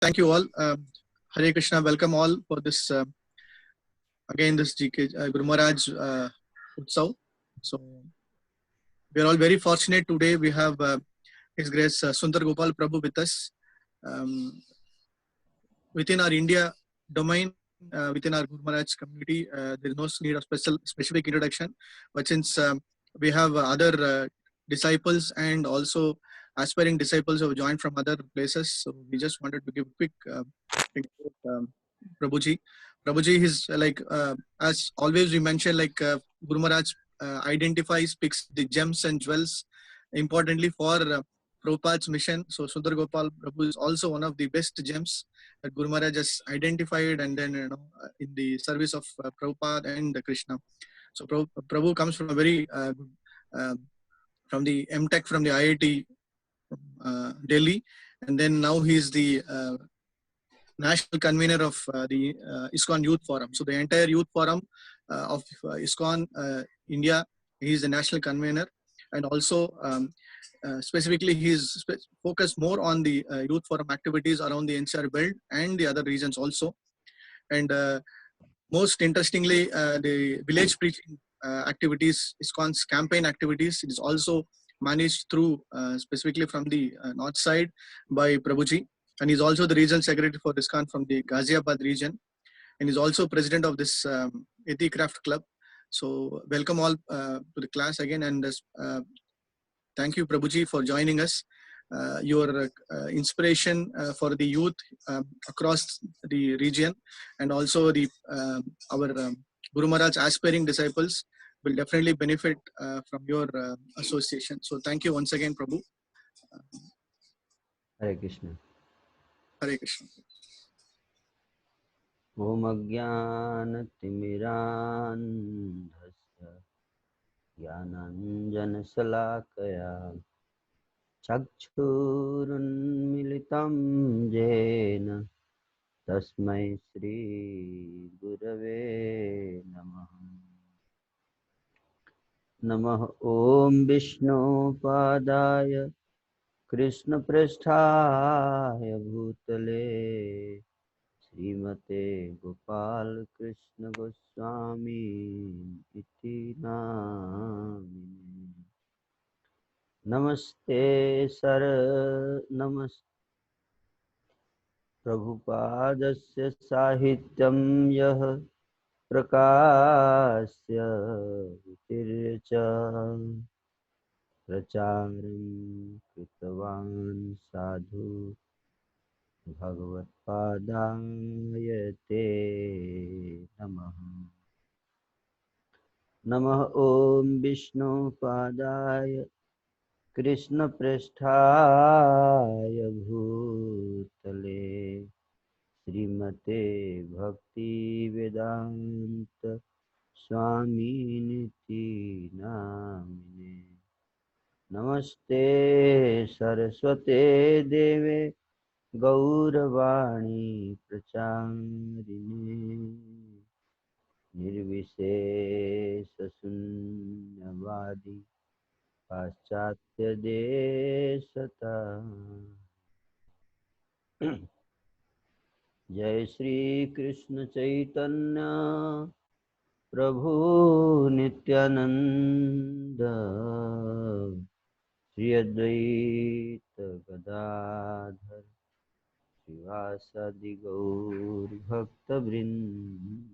Thank you all. Hare Krishna. Welcome all for this again this GK Guru Maharaj Utsav. So we are all very fortunate today. We have His Grace Sunder Gopal Prabhu with us. Within our India domain, within our Guru Maharaj community, there is no need of specific introduction. But since we have other disciples and also aspiring disciples who have joined from other places, so we just wanted to give a quick Prabhuji. Prabhuji is like as always we mention, like Guru Maharaj identifies, picks the gems and jewels importantly for Prabhupada's mission. So Sunder Gopal Prabhu is also one of the best gems that Guru Maharaj has identified, and then in the service of Prabhupada and Krishna. So Prabhu comes from a very from the MTech from the IIT Delhi, and then now he is the national convener of the ISKCON Youth Forum. So the entire Youth Forum of ISKCON India, he is the national convener, and also specifically he is focused more on the Youth Forum activities around the NCR belt and the other regions also. And most interestingly, the village preaching activities, ISKCON's campaign activities, it is also managed through specifically from the north side by Prabhuji. And he's also the regional secretary for ISKCON from the Ghaziabad region. And he's also president of this Eti Craft Club. So welcome all to the class again. And thank you, Prabhuji, for joining us. Your inspiration for the youth across the region, and also the our Guru Maharaj aspiring disciples will definitely benefit from your association. So thank you once again, Prabhu. Hare Krishna. Hare Krishna. Om Ajnana-timirandhasya Jnananjana Salakaya Chakshurunmilitam Jena Tasmai Shri Gurave Namaha. Namaha Om Vishnu Padaya Krishna Prasthaya Bhutale Srimate Gopal Krishna Goswami iti namine. Namaste Namaste Prabhupadasya Sahityam Yah Prakasya Vitircha Pracharam Kritavan Sadhu Bhagavad-padayate Namaha. Namaha Om Vishnu Padaya Krishna Prasthaya Bhutale Srimate Bhakti Vedanta Swami Niti Namine. Namaste Saraswate Deve Gauravani Pracharine Nirvishesha Sunyavadi Paschatya Desata. Jai Shri Krishna Chaitanya Prabhu Nityananda Shri Advaita Gadadhar Srivasadi Gaur Bhakta Vrinda.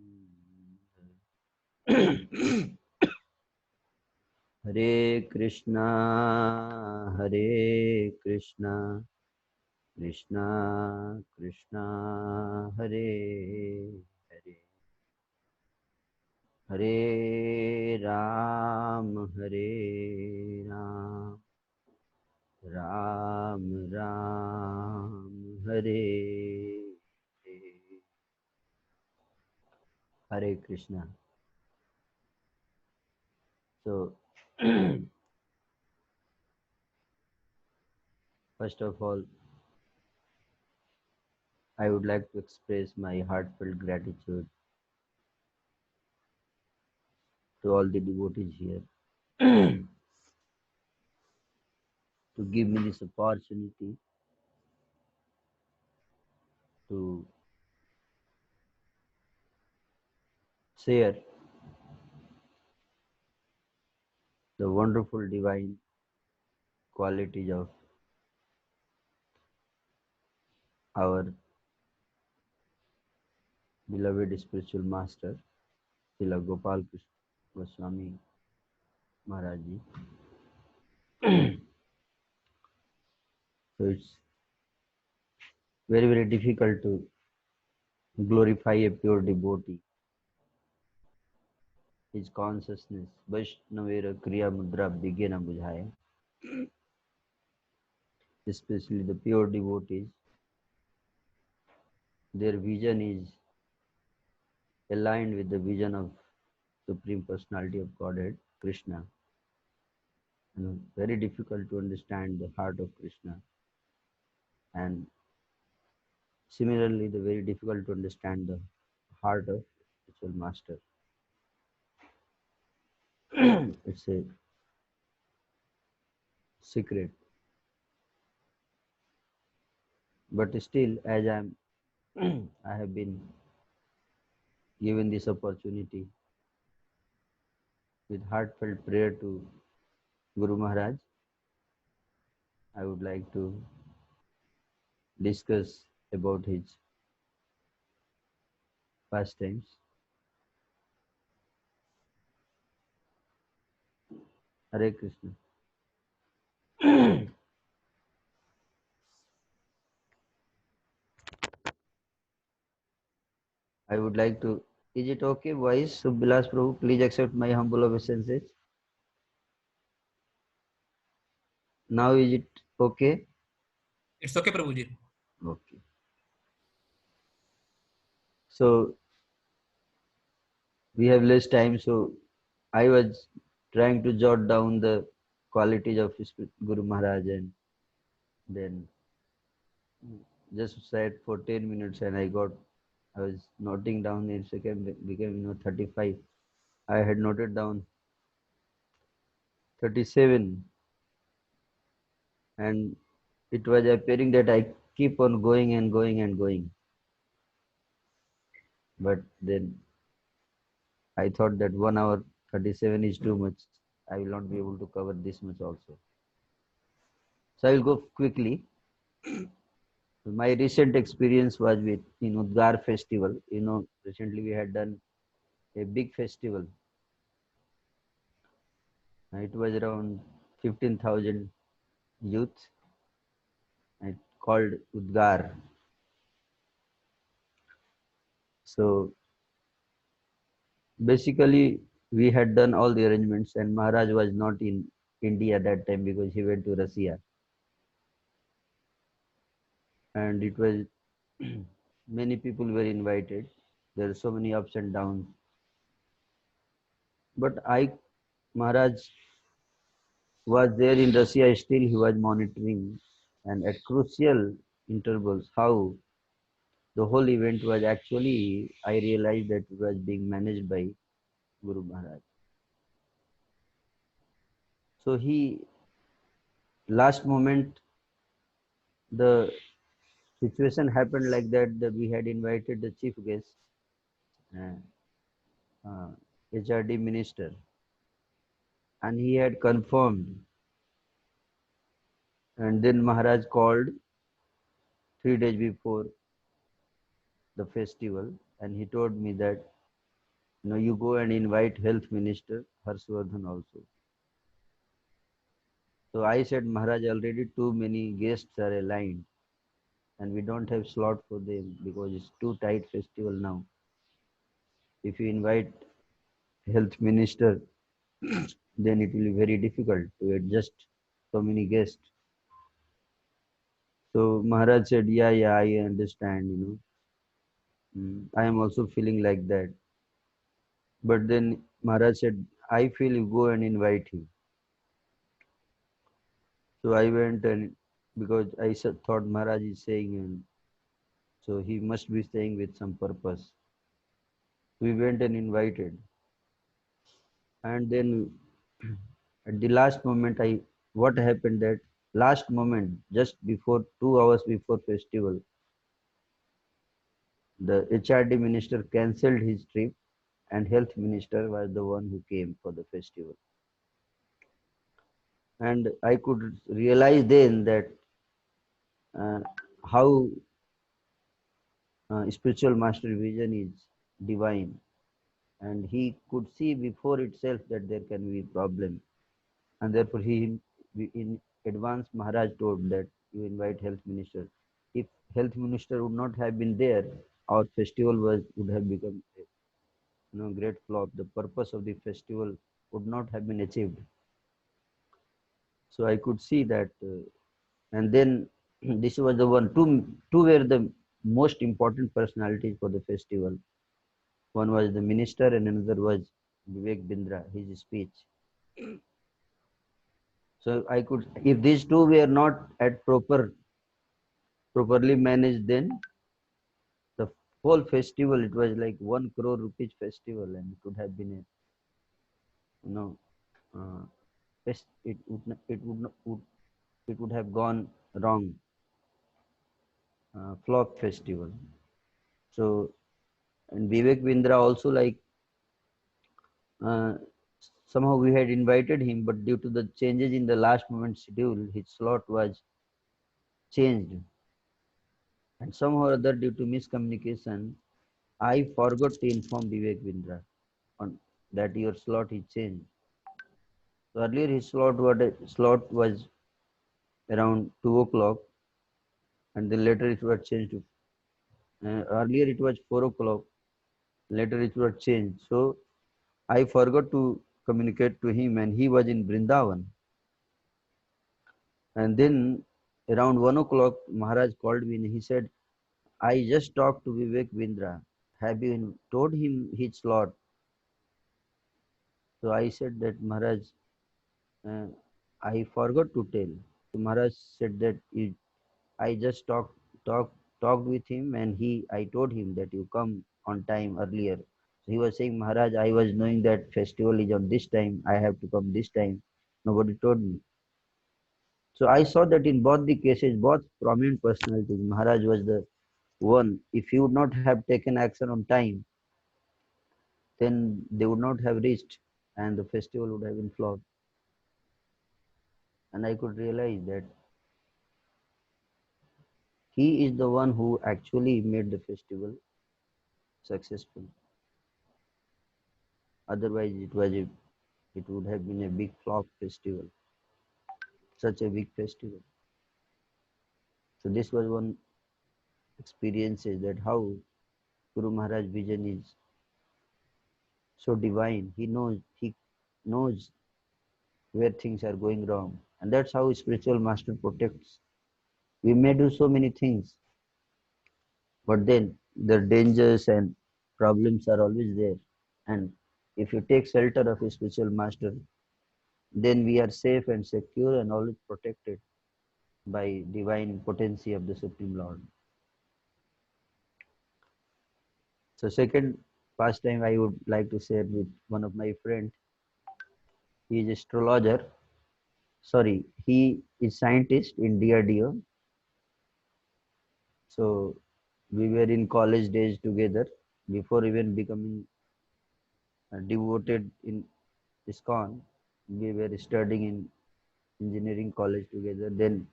Hare Krishna Krishna Krishna Hare Hare Hare Ram Ram Ram Hare Hare. Hare Krishna. So first of all, I would like to express my heartfelt gratitude to all the devotees here to give me this opportunity to share the wonderful divine qualities of our beloved spiritual master, Srila Gopal Krishna Goswami Maharaj. So it's very, very difficult to glorify a pure devotee. His consciousness, Vaishnavera Kriya Mudra Bhigena Bujhaya, especially the pure devotees, their vision is aligned with the vision of Supreme Personality of Godhead, Krishna. And very difficult to understand the heart of Krishna. And similarly, the very difficult to understand the heart of spiritual master. It's a secret. But still, as I have been given this opportunity with heartfelt prayer to Guru Maharaj, I would like to discuss about his pastimes. Hare Krishna. I would like to. Is it okay, voice? Subbilas Prabhu, please accept my humble obeisances. Now is it okay? It's okay, Prabhuji. Okay. So we have less time, so I was trying to jot down the qualities of Guru Maharaj, and then just sat for 10 minutes and I was noting down, it became 35. I had noted down 37, and it was appearing that I keep on going and going and going. But then I thought that 1 hour 37 is too much. I will not be able to cover this much also. So I will go quickly. My recent experience was with in Udgar festival. Recently we had done a big festival. It was around 15,000 youth. It called Udgar. So basically we had done all the arrangements, and Maharaj was not in India that time because he went to Russia. And it was many people were invited. There are so many ups and downs. But Maharaj was there in Russia, still he was monitoring, and at crucial intervals how the whole event was actually, I realized that it was being managed by Guru Maharaj. So last moment, the situation happened like that we had invited the chief guest, uh, uh, HRD minister, and he had confirmed. And then Maharaj called 3 days before the festival, and he told me that, you go and invite health minister Harshvardhan also. So I said, Maharaj, already too many guests are aligned, and we don't have slot for them because it's too tight festival now. If you invite health minister, then it will be very difficult to adjust so many guests. So Maharaj said, yeah, I understand, I am also feeling like that. But then Maharaj said, I feel you go and invite him. So I went, and because I thought Maharaj is saying, and so he must be saying with some purpose. We went and invited. And then at the last moment, what happened that last moment, just before 2 hours before festival, The HRD minister cancelled his trip, and health minister was the one who came for the festival. And I could realize then that uh, how spiritual master vision is divine, and he could see before itself that there can be problem, and therefore he in advance Maharaj told that you invite health minister. If health minister would not have been there, our festival would have become great flop. The purpose of the festival would not have been achieved. So I could see that, and then this was the one. Two were the most important personalities for the festival. One was the minister, and another was Vivek Bindra, his speech. So I could, if these two were not at properly managed, then the whole festival, it was like 1 crore rupees festival, and it would have been a, you know, uh, it would have gone wrong, flop festival. So, and Vivek Bindra also, like, uh, somehow we had invited him, but due to the changes in the last moment schedule, his slot was changed, and somehow or other due to miscommunication, I forgot to inform Vivek Bindra on that your slot is changed. So earlier his slot was around 2 o'clock, and then later it was changed to earlier it was 4 o'clock. Later it was changed. So I forgot to communicate to him, and he was in Brindavan. And then around 1 o'clock, Maharaj called me and he said, I just talked to Vivek Bindra. Have you told him his slot? So I said that Maharaj, uh, I forgot to tell. So Maharaj said that I just talked with him, and I told him that you come on time earlier. So he was saying, Maharaj, I was knowing that festival is on this time. I have to come this time. Nobody told me. So I saw that in both the cases, both prominent personalities, Maharaj was the one. If he would not have taken action on time, then they would not have reached, and the festival would have been flopped. And I could realize that he is the one who actually made the festival successful. Otherwise, it would have been a big flop festival, such a big festival. So this was one experiences that how Guru Maharaj vision is so divine. He knows where things are going wrong, and that's how spiritual master protects. We may do so many things, but then the dangers and problems are always there. And if you take shelter of a spiritual master, then we are safe and secure and always protected by divine potency of the Supreme Lord. So second pastime I would like to share with one of my friends. He is astrologer. Sorry, he is scientist in DRDO. So we were in college days together before even becoming devoted in ISKCON. We were studying in engineering college together. Then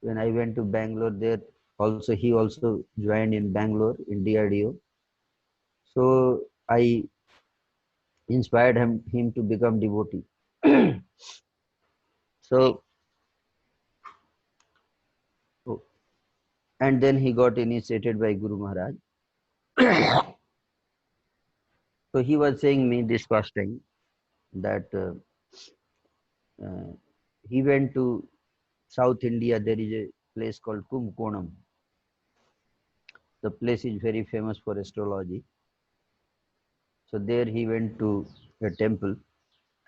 when I went to Bangalore, there also he also joined in Bangalore in DRDO. So I inspired him to become devotee. So and then he got initiated by Guru Maharaj. So he was saying me this first time that uh, he went to South India. There is a place called Kumkonam. The place is very famous for astrology. So there he went to a temple,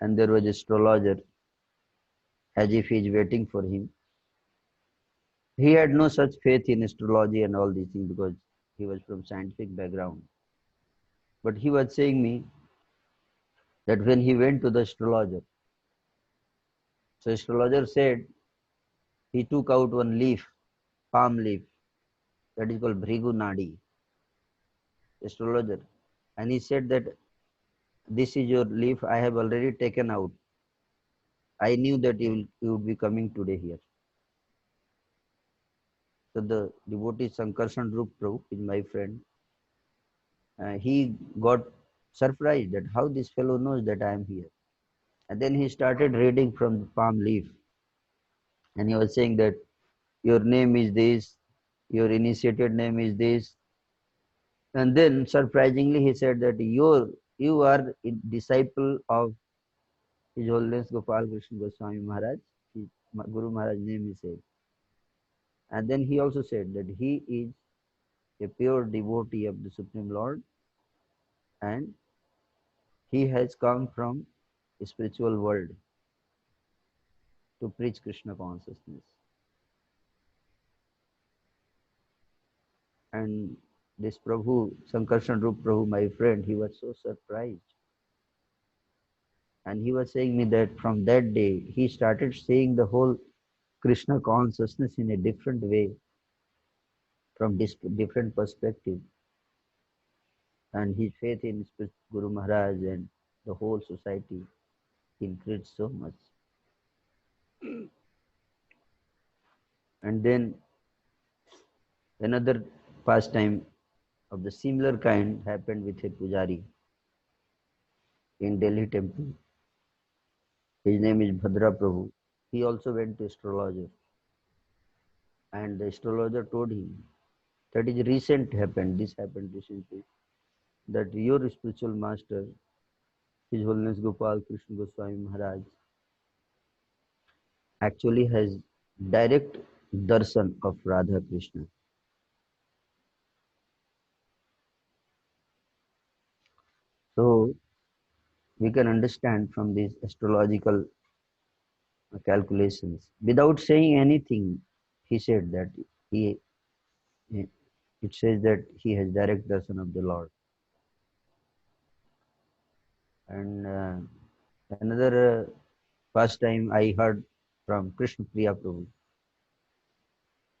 and there was an astrologer, as if he is waiting for him. He had no such faith in astrology and all these things because he was from scientific background. But he was saying me that when he went to the astrologer, so astrologer said he took out one leaf, palm leaf, that is called Bhrigu Nadi. astrologer, and he said that this is your leaf. I have already taken out. I knew that you would be coming today here. So the devotee Sankarshan Rup Prabhu is my friend. He got surprised that how this fellow knows that I am here. And then he started reading from the palm leaf. And he was saying that your name is this, your initiated name is this. And then surprisingly he said that you are a disciple of His Holiness Gopal Krishna Goswami Maharaj. Guru Maharaj name he said. And then he also said that he is a pure devotee of the Supreme Lord and he has come from a spiritual world to preach Krishna consciousness. And this Prabhu, Sankarshan Rup Prabhu, my friend, he was so surprised. And he was saying me that from that day, he started seeing the whole Krishna consciousness in a different way, from different perspective. And his faith in Guru Maharaj and the whole society increased so much. And then another pastime of the similar kind happened with a pujari in Delhi temple. His name is Bhadra Prabhu. He also went to astrologer. And the astrologer told him that is this happened recently, that your spiritual master, His Holiness Gopal Krishna Goswami Maharaj, actually has direct darshan of Radha Krishna. So we can understand from these astrological calculations. Without saying anything, he said that he it says that he has direct darshan of the Lord. And another first time I heard from Krishna Priya Prabhu.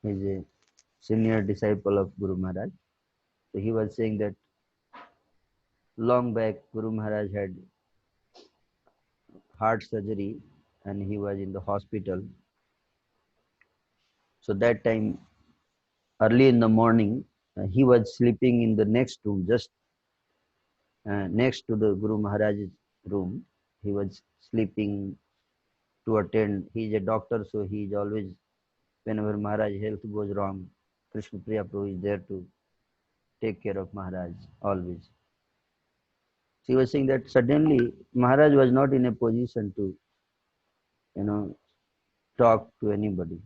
He is a senior disciple of Guru Maharaj. So he was saying that long back Guru Maharaj had heart surgery and he was in the hospital. So that time, early in the morning, he was sleeping in the next room, just next to the Guru Maharaj's room. He was sleeping to attend. He is a doctor, so he is always, whenever Maharaj health goes wrong, Krishna Priya Prabhu is there to take care of Maharaj always. She was saying that suddenly Maharaj was not in a position to, talk to anybody.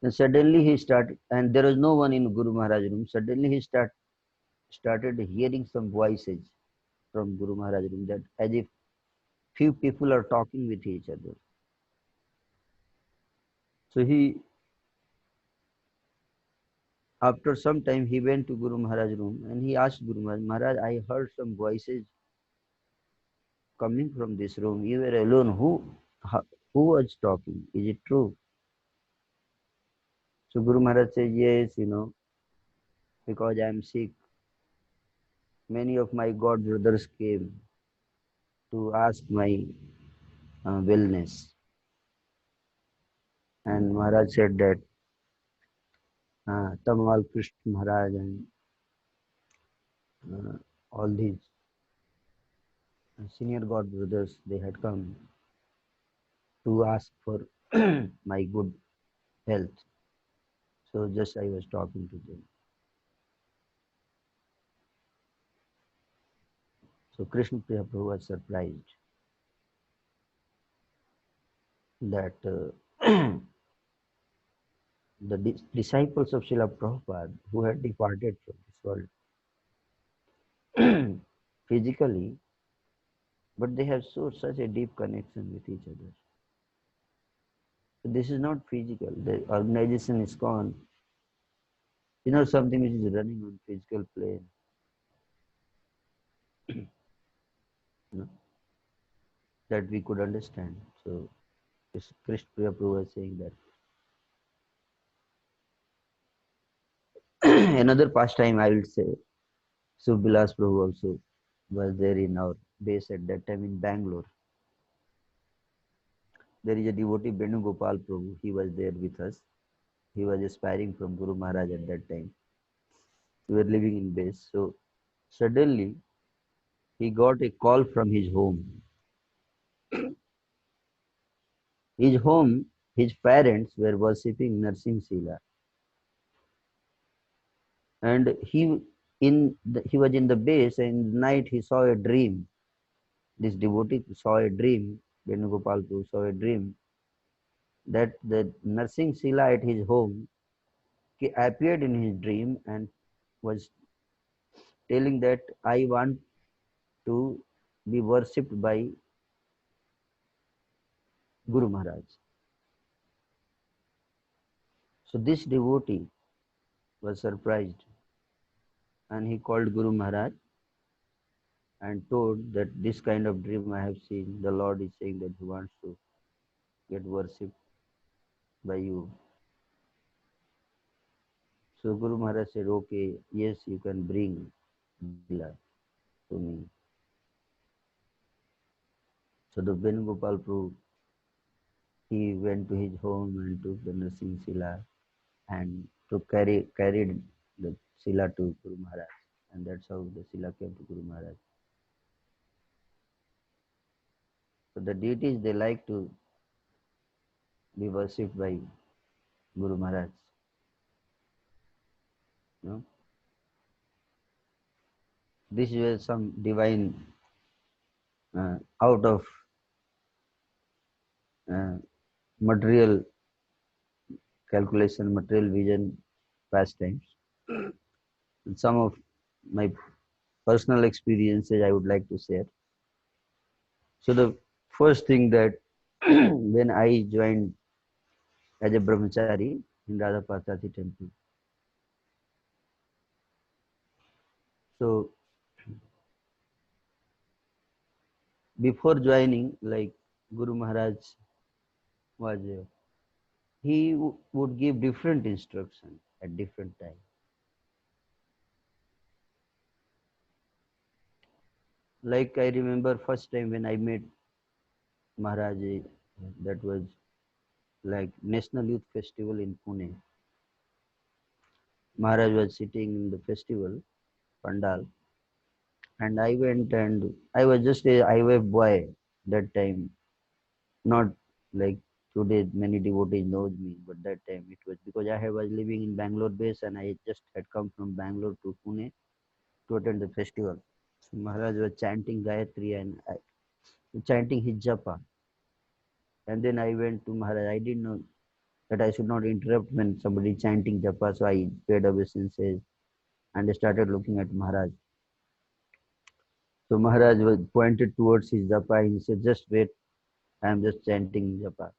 And suddenly he started, and there was no one in Guru Maharaj room. Suddenly he started hearing some voices from Guru Maharaj room, that as if few people are talking with each other. So after some time, he went to Guru Maharaj room and he asked Guru Maharaj, Maharaj, I heard some voices coming from this room. You were alone. Who was talking? Is it true? So Guru Maharaj said, yes, because I am sick. Many of my God brothers came to ask my wellness. And Maharaj said that Tamal Krishna Maharaj and all these senior God brothers, they had come to ask for my good health. So just I was talking to them. So Krishna Priya Prabhu was surprised that the disciples of Srila Prabhupada who had departed from this world physically, but they have such a deep connection with each other. So this is not physical. The organization is gone. Something which is running on physical plane. That we could understand. So Krishna Priya Prabhu was saying that Another pastime I will say, Subbilas Prabhu also was there in our base at that time in Bangalore. There is a devotee, Benu Gopal Prabhu. He was there with us. He was aspiring from Guru Maharaj at that time. We were living in base. So suddenly he got a call from his home. His home, his parents were worshipping Narsingh Sila. And he was in the base, and in the night he saw a dream. This devotee saw a dream, Benu Gopal Prabhu saw a dream that the Narsingh Sila at his home appeared in his dream and was telling that I want to be worshipped by Guru Maharaj. So this devotee was surprised and he called Guru Maharaj and told that this kind of dream I have seen. The Lord is saying that he wants to get worshipped by you. So Guru Maharaj said, okay, yes, you can bring Bila to me. So the Ben Gopal Prabhu, he went to his home and took the Narsingh Sila and carried the Sila to Guru Maharaj. And that's how the Sila came to Guru Maharaj. So the deities, they like to be worshipped by Guru Maharaj. You know? This is some divine out of uh, material calculation, material vision pastimes. Some of my personal experiences I would like to share. So the first thing that when I joined as a brahmachari in Radha Patati temple. So before joining, like Guru Maharaj was, he would give different instructions at different times. Like I remember first time when I met Maharaj, that was like National Youth Festival in Pune. Maharaj was sitting in the festival, Pandal, and I went and I was just a highway boy that time, not like today many devotees knows me, but that time it was because I was living in Bangalore base and I just had come from Bangalore to Pune to attend the festival. So Maharaj was chanting Gayatri and chanting his japa. And then I went to Maharaj. I didn't know that I should not interrupt when somebody chanting japa. So I paid obeisances and I started looking at Maharaj. So Maharaj was pointed towards his japa and he said, just wait, I am just chanting japa.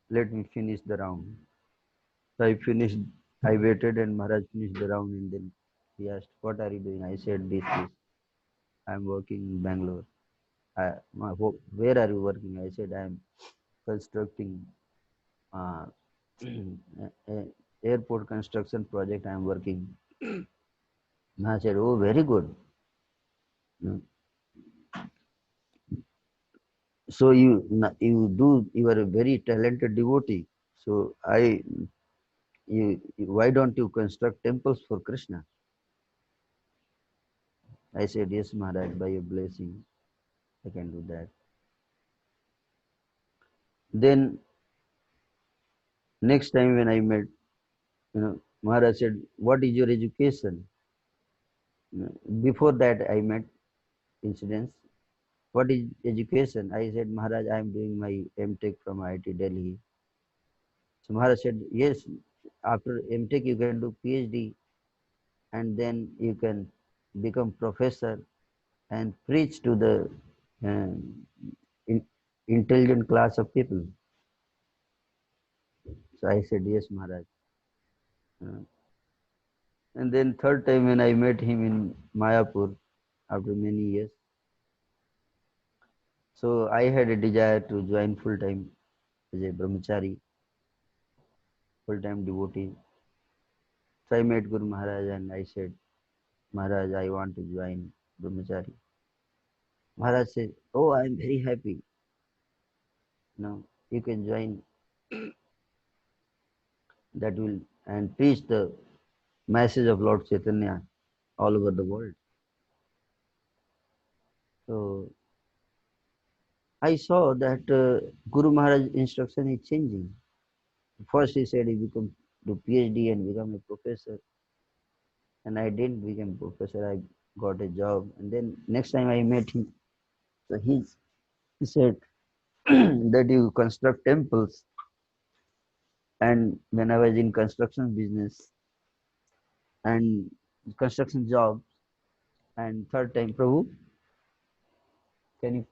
Let me finish the round. So I finished, I waited and Maharaj finished the round and then he asked, what are you doing? I said, this. I am working in Bangalore. Where are you working? I said, I am constructing uh, airport construction project. I am working. I said, oh, very good. So you are a very talented devotee. So why don't you construct temples for Krishna? I said, yes, Maharaj, by your blessing, I can do that. Then next time when I met, Maharaj said, what is your education? Before that I met incidents. What is education? I said, Maharaj, I am doing my M.Tech from IIT Delhi. So Maharaj said, yes, after M.Tech you can do PhD and then you can become professor and preach to the uh, in, intelligent class of people. So I said, yes, Maharaj. Uh, and then third time when I met him in Mayapur after many years, so I had a desire to join full time as a brahmachari, full time devotee. So I met Guru Maharaj and I said, Maharaj, I want to join Brahmachari. Maharaj said, oh, I am very happy. Now you can join, that will, and preach the message of Lord Chaitanya all over the world. So I saw that Guru Maharaj's instruction is changing. First he said he become do PhD and become a professor, and I didn't become professor. I got a job, and then next time I met him, so he said that you construct temples, and when I was in construction business and construction job, and third time, Prabhu, can you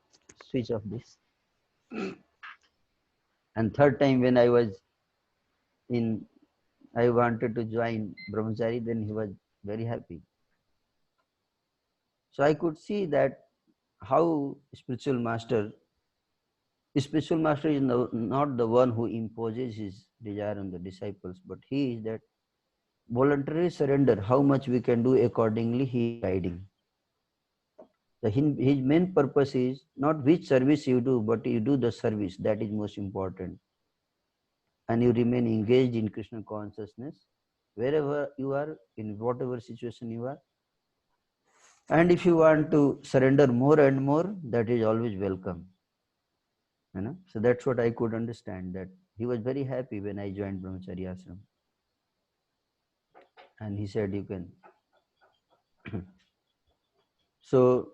switch off this? And third time when I was in, I wanted to join Brahmachari, then he was very happy. So I could see that how spiritual master is not the one who imposes his desire on the disciples, but he is that voluntary surrender, how much we can do accordingly, he is guiding. His main purpose is not which service you do, but you do the service, that is most important. And you remain engaged in Krishna consciousness, wherever you are, in whatever situation you are. And if you want to surrender more and more, that is always welcome. You know? So that's what I could understand, that he was very happy when I joined Brahmachari Ashram. And he said, you can. So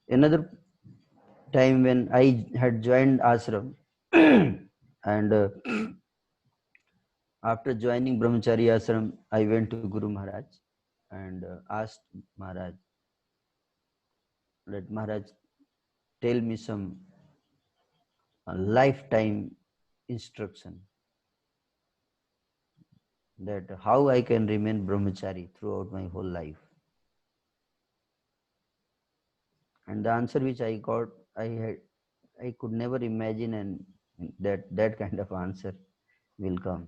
another time when I had joined ashram, and after joining Brahmachari Ashram, I went to Guru Maharaj and asked Maharaj, let Maharaj tell me some lifetime instruction, that how I can remain Brahmachari throughout my whole life. And the answer which I got, I could never imagine, and that kind of answer will come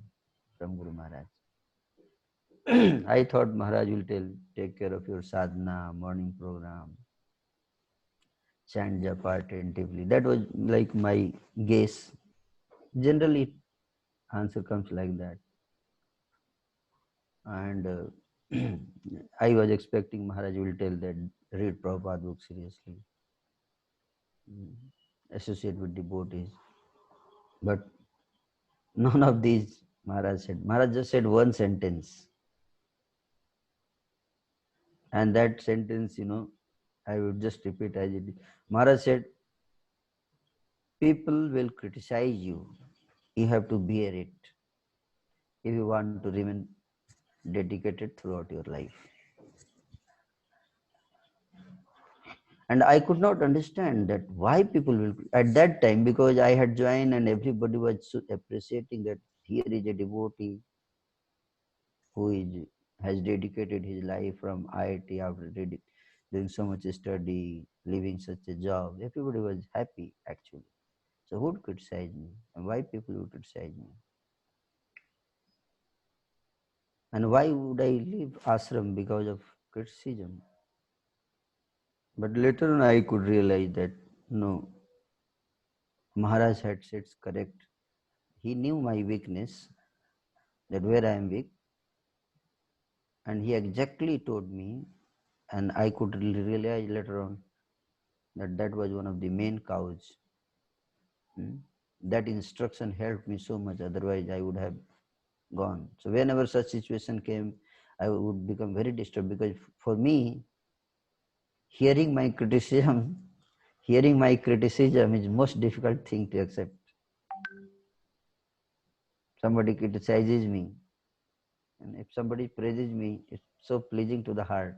from Guru Maharaj. I thought Maharaj will take care of your sadhana, morning program, chant japa attentively. That was like my guess. Generally, answer comes like that. And I was expecting Maharaj will tell that read Prabhupada book seriously, associate with devotees. But none of these Maharaj said. Maharaj just said one sentence. And that sentence, I would just repeat as it is. Maharaj said, people will criticize you. You have to bear it if you want to remain dedicated throughout your life. And I could not understand that why people will, at that time, because I had joined and everybody was so appreciating that here is a devotee who has dedicated his life from IIT after doing so much study, leaving such a job. Everybody was happy actually. So who would criticize me? And why people would criticize me? And why would I leave ashram because of criticism? But later on I could realize that no, Maharaj had said correct. He knew my weakness, that where I am weak, and he exactly told me, and I could realize later on that was one of the main causes. That instruction helped me so much, otherwise I would have gone. So whenever such situation came, I would become very disturbed, because for me, hearing my criticism, is most difficult thing to accept. Somebody criticizes me, and if somebody praises me, it's so pleasing to the heart.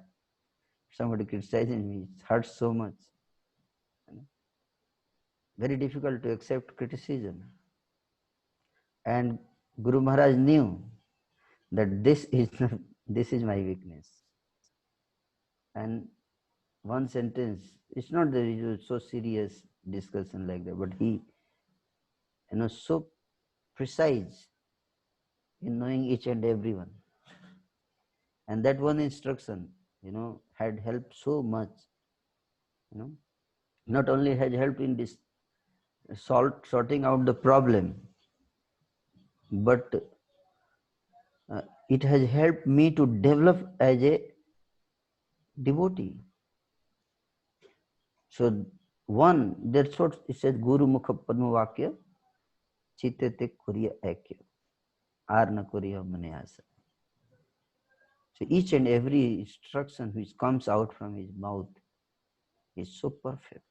If somebody criticizes me, it hurts so much. Very difficult to accept criticism. And Guru Maharaj knew that this is my weakness. And one sentence, it's not that it was so serious discussion like that, but he, so precise in knowing each and everyone. And that one instruction, had helped so much. Not only has helped in this sorting out the problem, but it has helped me to develop as a devotee. So one, that's what it says, Guru Mukha Padma Vakya, Chitete Kuriya Ekya, Arna Kuriya Manyasa. So each and every instruction which comes out from his mouth is so perfect.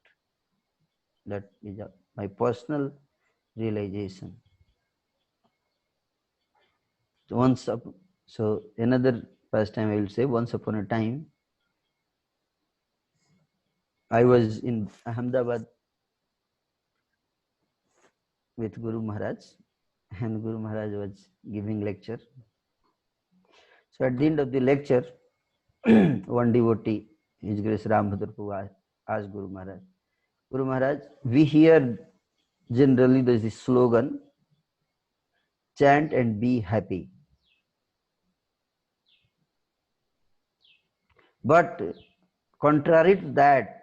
That is my personal realization. So another pastime I will say, once upon a time, I was in Ahmedabad with Guru Maharaj, and Guru Maharaj was giving lecture. So at the end of the lecture, one devotee, His Grace Rambhadra Prabhu, asked Guru Maharaj, we hear generally there is this slogan, chant and be happy. But contrary to that,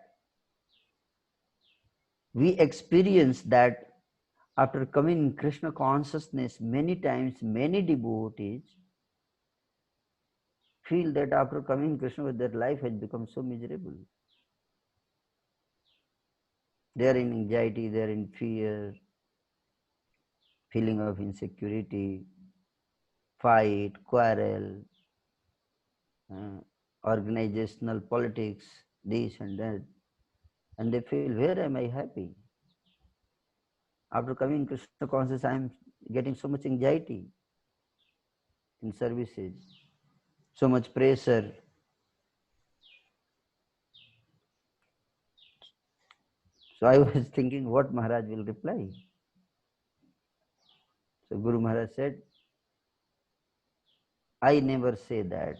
we experience that after coming in Krishna consciousness, many times many devotees feel that after coming in Krishna, their life has become so miserable. They are in anxiety, they are in fear, feeling of insecurity, fight, quarrel, organizational politics, this and that. And they feel, where am I happy? After coming in Krishna consciousness, I am getting so much anxiety in services, so much pressure. So I was thinking what Maharaj will reply. So Guru Maharaj said, I never say that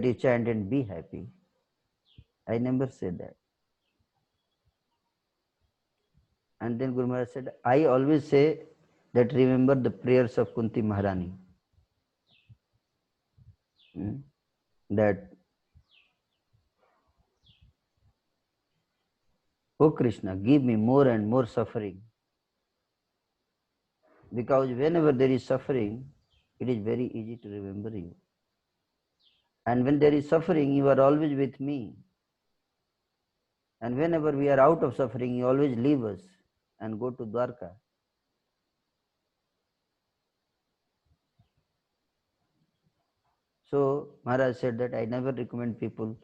you chant and be happy. I never say that. And then Guru Maharaj said, I always say that remember the prayers of Kunti Maharani. That, oh Krishna, give me more and more suffering. Because whenever there is suffering, it is very easy to remember you. And when there is suffering, you are always with me. And whenever we are out of suffering, you always leave us and go to Dwarka. So Maharaj said that I never recommend people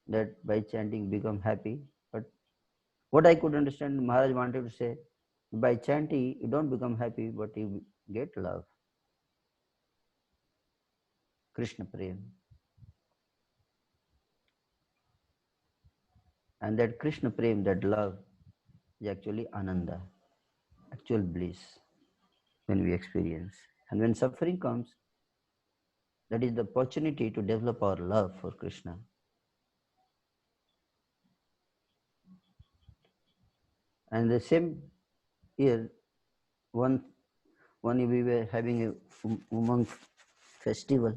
that by chanting become happy. But what I could understand, Maharaj wanted to say, by chanting you don't become happy, but you get love. Krishna Prem. And that Krishna Prem, that love, is actually Ananda, actual bliss when we experience. And when suffering comes, that is the opportunity to develop our love for Krishna. And the same year, one we were having a Umang festival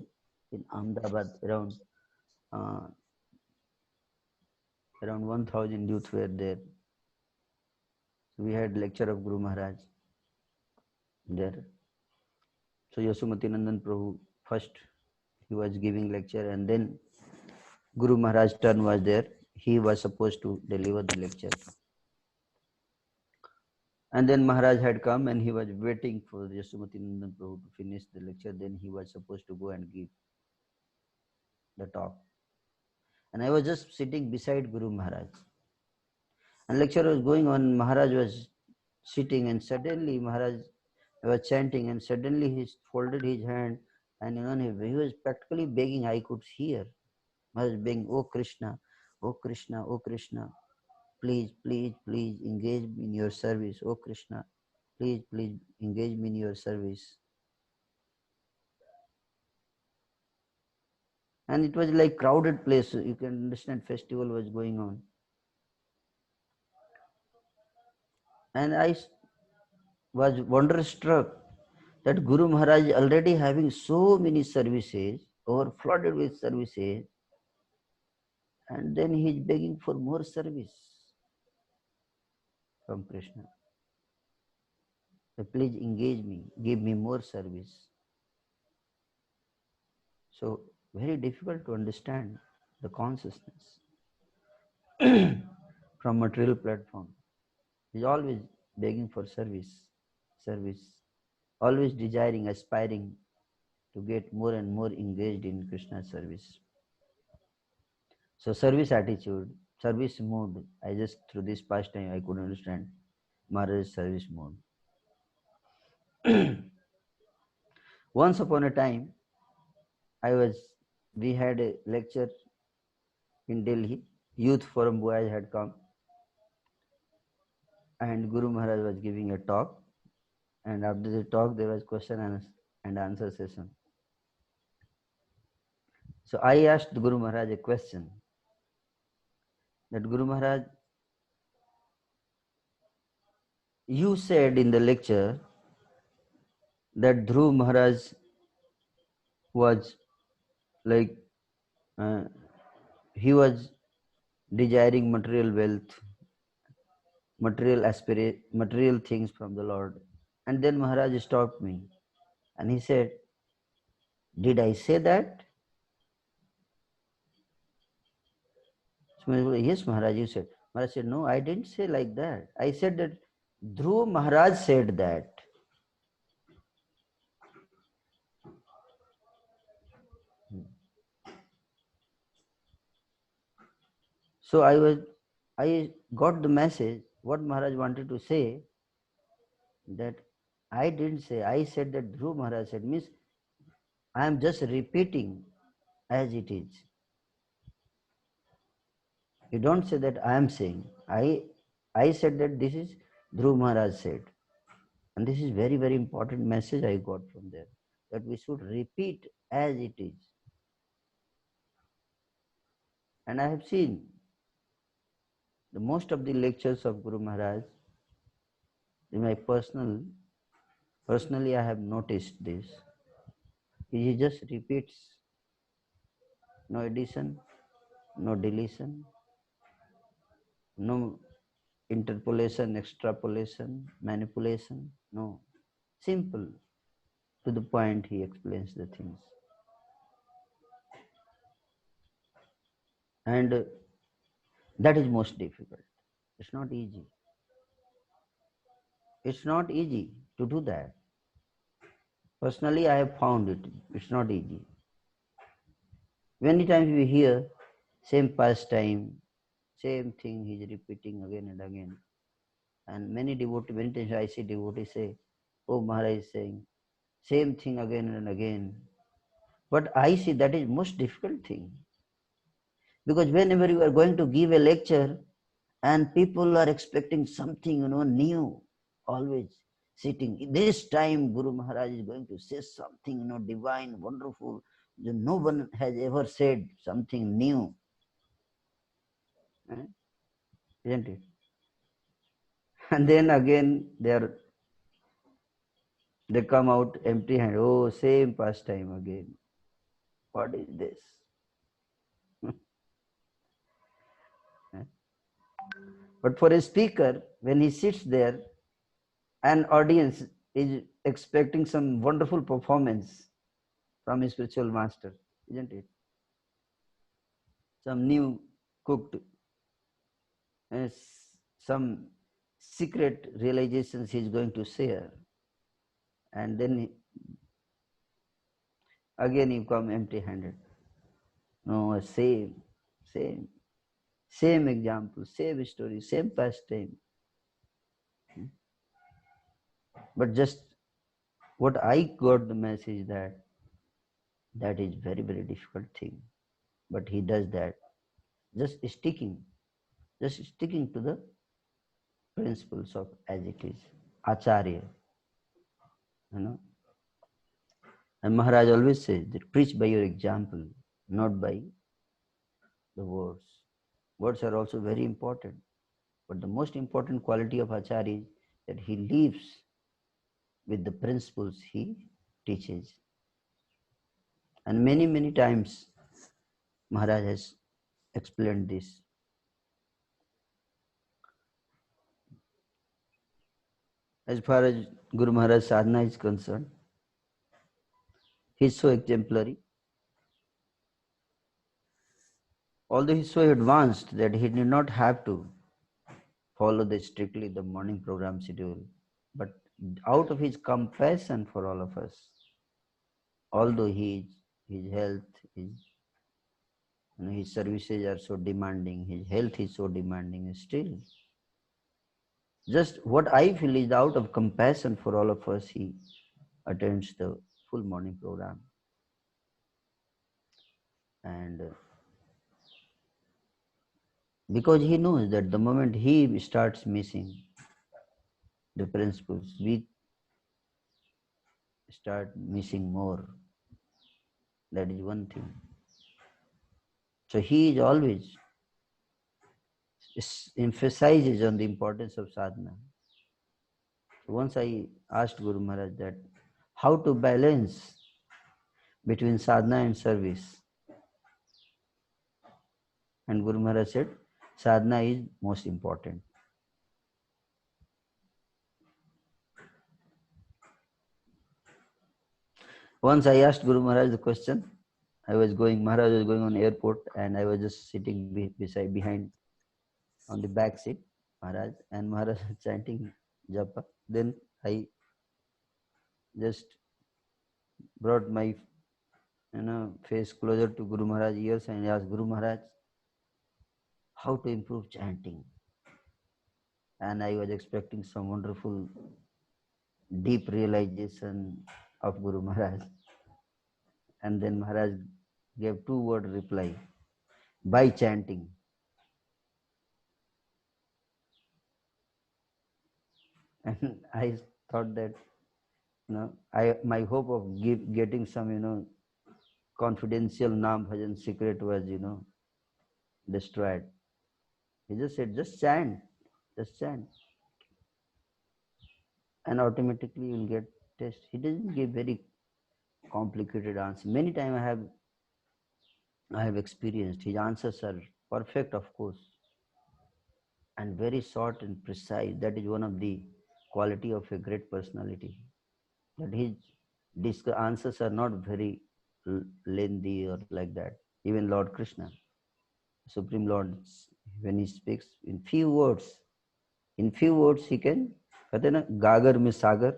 in Ahmedabad, around 1,000 youth were there. So we had lecture of Guru Maharaj there. So Yasumati Nandan Prabhu first he was giving lecture, and then Guru Maharaj's turn was there. He was supposed to deliver the lecture. And then Maharaj had come and he was waiting for Yasumati Nandan Prabhu to finish the lecture. Then he was supposed to go and give the talk. And I was just sitting beside Guru Maharaj. And lecture was going on, Maharaj was sitting, and suddenly Maharaj was chanting, and suddenly he folded his hand, and he was practically begging. I could hear Maharaj begging, oh Krishna, oh Krishna, oh Krishna, please, please, please engage me in your service. Oh Krishna, please, please engage me in your service. And it was like crowded place. You can understand, festival was going on. And was wonderstruck that Guru Maharaj is already having so many services, overflooded with services, and then he is begging for more service from Krishna. So please engage me, give me more service. So very difficult to understand the consciousness from material platform. He is always begging for service, always desiring, aspiring to get more and more engaged in Krishna's service. So service attitude, service mode, I just through this pastime I could understand Maharaj's service mode. Once upon a time, we had a lecture in Delhi, Youth Forum boys had come, and Guru Maharaj was giving a talk, and after the talk there was question and answer session. So I asked Guru Maharaj a question, that Guru Maharaj, you said in the lecture that Dhruv Maharaj was like, he was desiring material wealth, material things from the Lord. And then Maharaj stopped me and he said, did I say that? So, yes, Maharaj, you said. Maharaj said, no, I didn't say like that. I said that Dhruv Maharaj said that. So I got the message, what Maharaj wanted to say, that I didn't say, I said that Dhruv Maharaj said, means I am just repeating as it is. You don't say that I am saying. I said that this is Dhruv Maharaj said. And this is very, very important message I got from there. That we should repeat as it is. And I have seen the most of the lectures of Guru Maharaj, in my personally I have noticed this. He just repeats, no addition, no deletion, no interpolation, extrapolation, manipulation, no. Simple, to the point he explains the things. And that is most difficult. It's not easy. It's not easy to do that. Personally, I have found it's not easy. Many times we hear same pastime, same thing he is repeating again and again. And many times I see devotees say, oh, Maharaj is saying same thing again and again. But I see that is most difficult thing. Because whenever you are going to give a lecture and people are expecting something, new, always sitting. This time Guru Maharaj is going to say something, divine, wonderful. No one has ever said something new. Isn't it? And then again they come out empty handed. Oh, same pastime again. What is this? But for a speaker, when he sits there, an audience is expecting some wonderful performance from his spiritual master, isn't it? Some new cooked, uh, some secret realizations he is going to share. And then again you come empty handed. No, same example, same story, same pastime. But just what I got the message that is very, very difficult thing. But he does that. Just sticking to the principles of as it is. Acharya. And Maharaj always says that preach by your example, not by the words. Words are also very important. But the most important quality of Acharya is that he lives with the principles he teaches. And many, many times Maharaj has explained this. As far as Guru Maharaj sadhana is concerned, he is so exemplary. Although he is so advanced that he did not have to follow strictly the morning program schedule, but out of his compassion for all of us, although his health, his services are so demanding, his health is so demanding, still, just what I feel is out of compassion for all of us, he attends the full morning program. And because he knows that the moment he starts missing the principles, we start missing more. That is one thing. So he is always emphasizes on the importance of sadhana. So once I asked Guru Maharaj that how to balance between sadhana and service. And Guru Maharaj said, sadhana is most important. Once I asked Guru Maharaj the question, Maharaj was going on airport and I was just sitting behind on the back seat, Maharaj, and Maharaj chanting japa. Then I just brought my face closer to Guru Maharaj's ears and asked Guru Maharaj how to improve chanting. And I was expecting some wonderful deep realization of Guru Maharaj. And then Maharaj gave 2-word reply, by chanting. And I thought that, my hope of getting some, confidential Naam Bhajan secret was, destroyed. He just said, just chant. And automatically you will get test. He doesn't give very complicated answer. Many times I have experienced his answers are perfect, of course, and very short and precise. That is one of the quality of a great personality. That his answers are not very lengthy or like that. Even Lord Krishna, Supreme Lord, when he speaks in few words he can, कहते हैं ना, गागर में सागर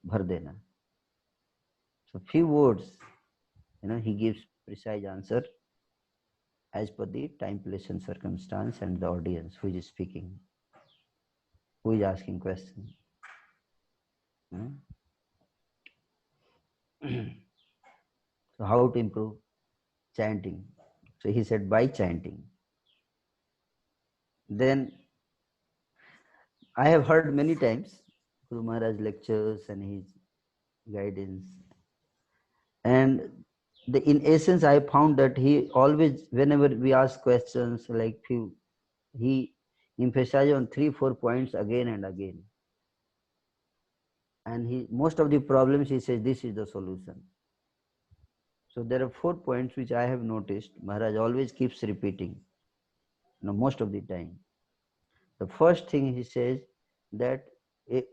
भर देना. So few words, he gives precise answer as per the time, place and circumstance and the audience who is speaking, who is asking question. So how to improve chanting? So he said by chanting. Then I have heard many times Guru Maharaj lectures and his guidance, and in essence I found that he always, whenever we ask questions like he emphasizes on 3-4 points again and again, and most of the problems he says this is the solution. So there are 4 points which I have noticed Maharaj always keeps repeating, most of the time. The first thing he says that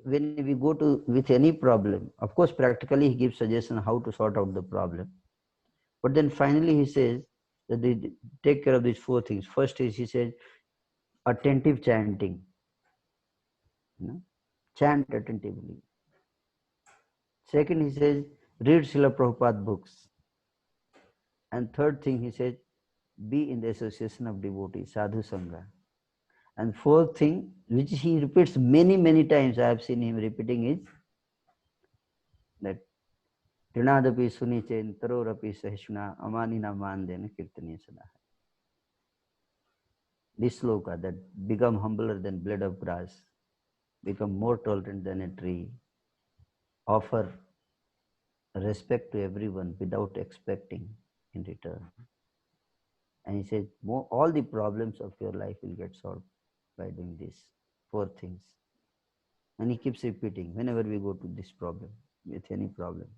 when we go to with any problem, of course practically he gives suggestion how to sort out the problem, but then finally he says that they take care of these 4 things. First is, he says, attentive chanting, chant attentively. Second, he says, read Srila Prabhupada books. And third thing, he says, be in the association of devotees, sadhu sangha. And fourth thing, which he repeats many, many times, I have seen him repeating, is that Trinadapi sunichen tarorapi sahishuna amanina mandena kirtaniya sada. This sloka, that become humbler than blade of grass, become more tolerant than a tree, offer respect to everyone without expecting in return. And he says, all the problems of your life will get solved by doing these 4 things. And he keeps repeating whenever we go to this problem, with any problem.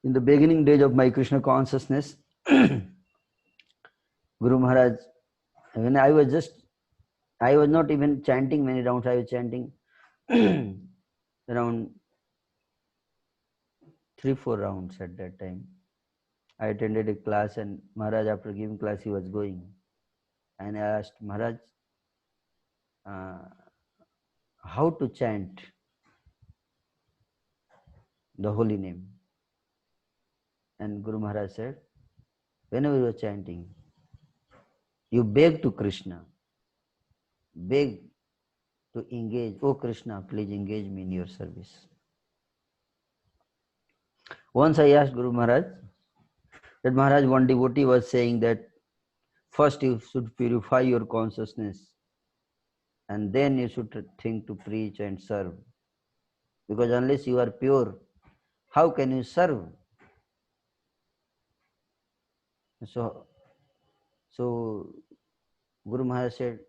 In the beginning days of my Krishna consciousness, Guru Maharaj, when I was not even chanting many rounds, I was chanting around 3-4 rounds at that time. I attended a class and Maharaj, after giving class, he was going. And I asked Maharaj, how to chant the holy name. And Guru Maharaj said, whenever you are chanting, you beg to Krishna, beg to engage, oh Krishna, please engage me in your service. Once I asked Guru Maharaj, that Maharaj, one devotee was saying that first you should purify your consciousness and then you should think to preach and serve. Because unless you are pure, how can you serve? So Guru Maharaj said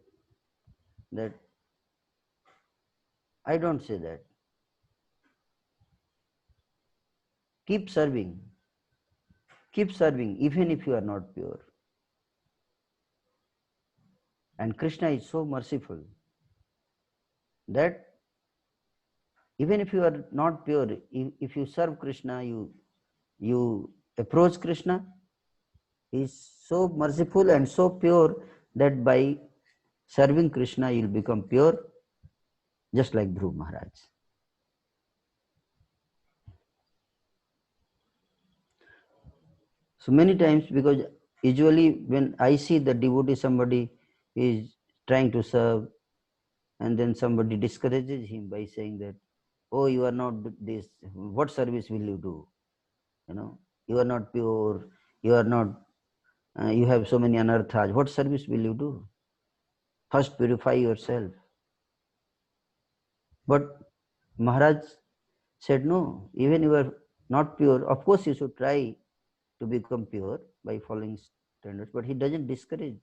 that I don't say that. Keep serving, even if you are not pure. And Krishna is so merciful that even if you are not pure, if you serve Krishna, you approach Krishna, he is so merciful and so pure that by serving Krishna you will become pure, just like Dhruv Maharaj. So many times, because usually when I see the devotee, somebody is trying to serve, and then somebody discourages him by saying that, oh, you are not this, what service will you do? You are not pure, you are not, you have so many anarthas, what service will you do? First purify yourself. But Maharaj said, no, even you are not pure, of course you should try to become pure by following standards, but he doesn't discourage.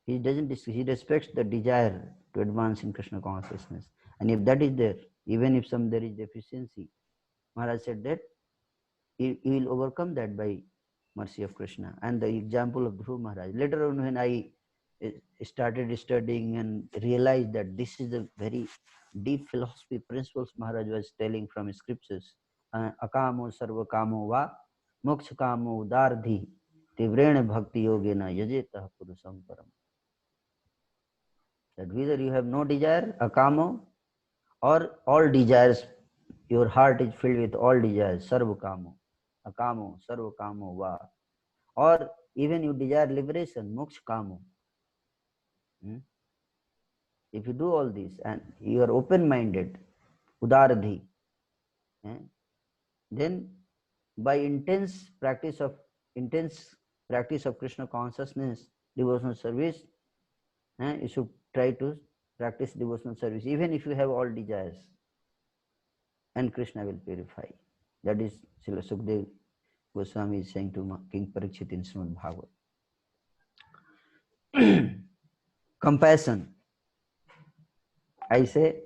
He respects the desire to advance in Krishna consciousness. And if that is there, even if there is deficiency, Maharaj said that he will overcome that by mercy of Krishna. And the example of Dhruv Maharaj. Later on, when I started studying and realized that this is a very deep philosophy principles Maharaj was telling from scriptures. Akamo sarva kamo va moksha kamo udardhi tivrena bhakti yogena yajeta purusam param. That whether you have no desire, akamo, or all desires, your heart is filled with all desires, sarva kamo, akamo, sarva kamo va. Or even you desire liberation, moksha kamo. If you do all this and you are open-minded, udaradhi, then by intense practice of Krishna consciousness, devotional service, you should try to practice devotional service, even if you have all desires, and Krishna will purify. That is Srila Sukdev Goswami is saying to King Parikshit in Srimad Bhagavad. Compassion. I say,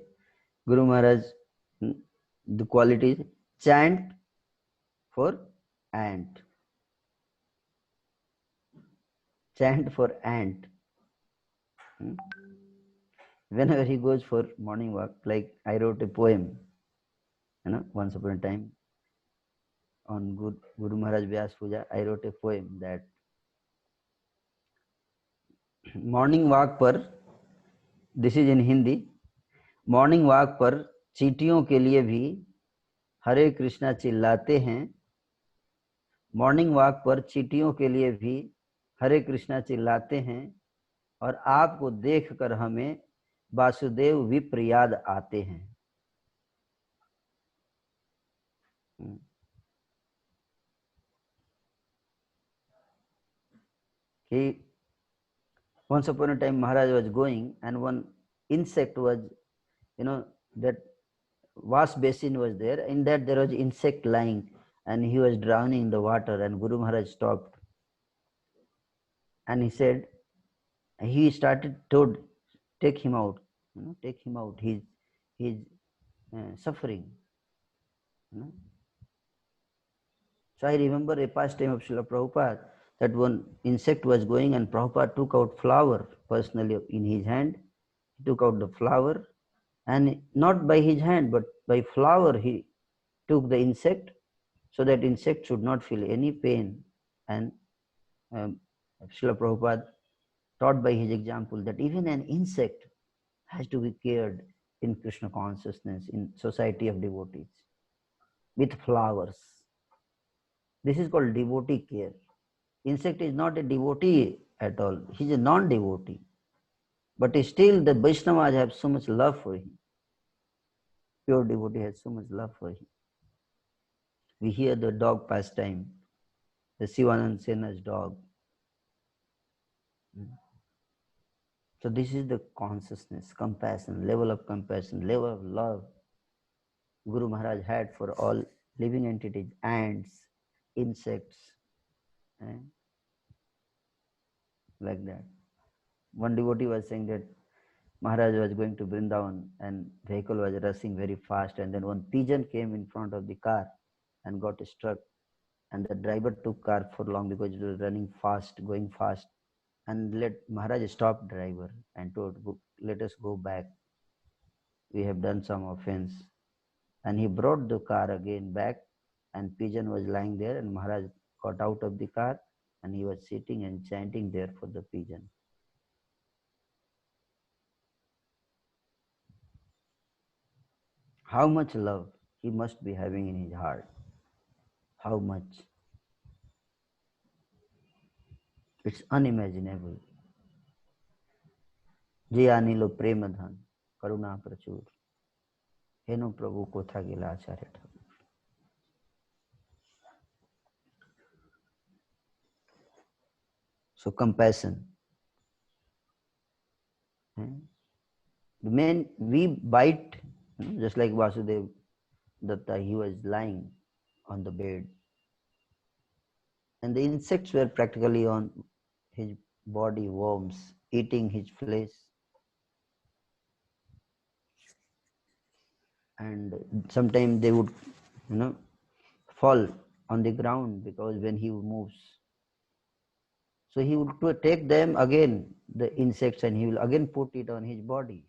Guru Maharaj, the quality is chant for ant. Chant for ant. Whenever he goes for morning walk, like I wrote a poem, once upon a time on Guru Maharaj Vyas Puja, I wrote a poem that morning walk पर, this is in Hindi, morning walk पर चींटियों के लिए भी हरे कृष्णा चिल्लाते हैं. Morning walk पर चींटियों के लिए भी हरे कृष्णा चिल्लाते हैं, और आपको देखकर हमें वासुदेव विप्र याद आते हैं. Once upon a time Maharaj was going and one insect was, that wash basin was there. In that there was insect lying and he was drowning in the water, and Guru Maharaj stopped. And he said, he started to take him out. take him out. He's suffering. So I remember a pastime of Srila Prabhupada that one insect was going and Prabhupada took out flower personally in his hand. He took out the flower and not by his hand but by flower he took the insect so that insect should not feel any pain. And Srila Prabhupada taught by his example that even an insect has to be cared in Krishna consciousness, in society of devotees, with flowers. This is called devotee care. Insect is not a devotee at all. He is a non-devotee. But still the Vaishnavas have so much love for him. Pure devotee has so much love for him. We hear the dog pastime, the Sivanand Sena's dog. So this is the consciousness, compassion, level of love Guru Maharaj had for all living entities, ants, insects, like that. One devotee was saying that Maharaj was going to Vrindavan and vehicle was rushing very fast and then one pigeon came in front of the car and got struck and the driver took car for long because it was running fast, going fast and let Maharaj stop driver and told, let us go back. We have done some offense. And he brought the car again back and pigeon was lying there and Maharaj got out of the car and he was sitting and chanting there for the pigeon. How much love he must be having in his heart. How much? It's unimaginable. Jiyanilo Premadhan, Karuna Prachur. Heno Prabhu Kotha Gila Acharya Thakur. So compassion. The man, we bite, just like Vasudev Datta, he was lying on the bed. And the insects were practically on his body, worms, eating his flesh. And sometimes they would, fall on the ground because when he moves. So he would take them again, the insects, and he will again put it on his body.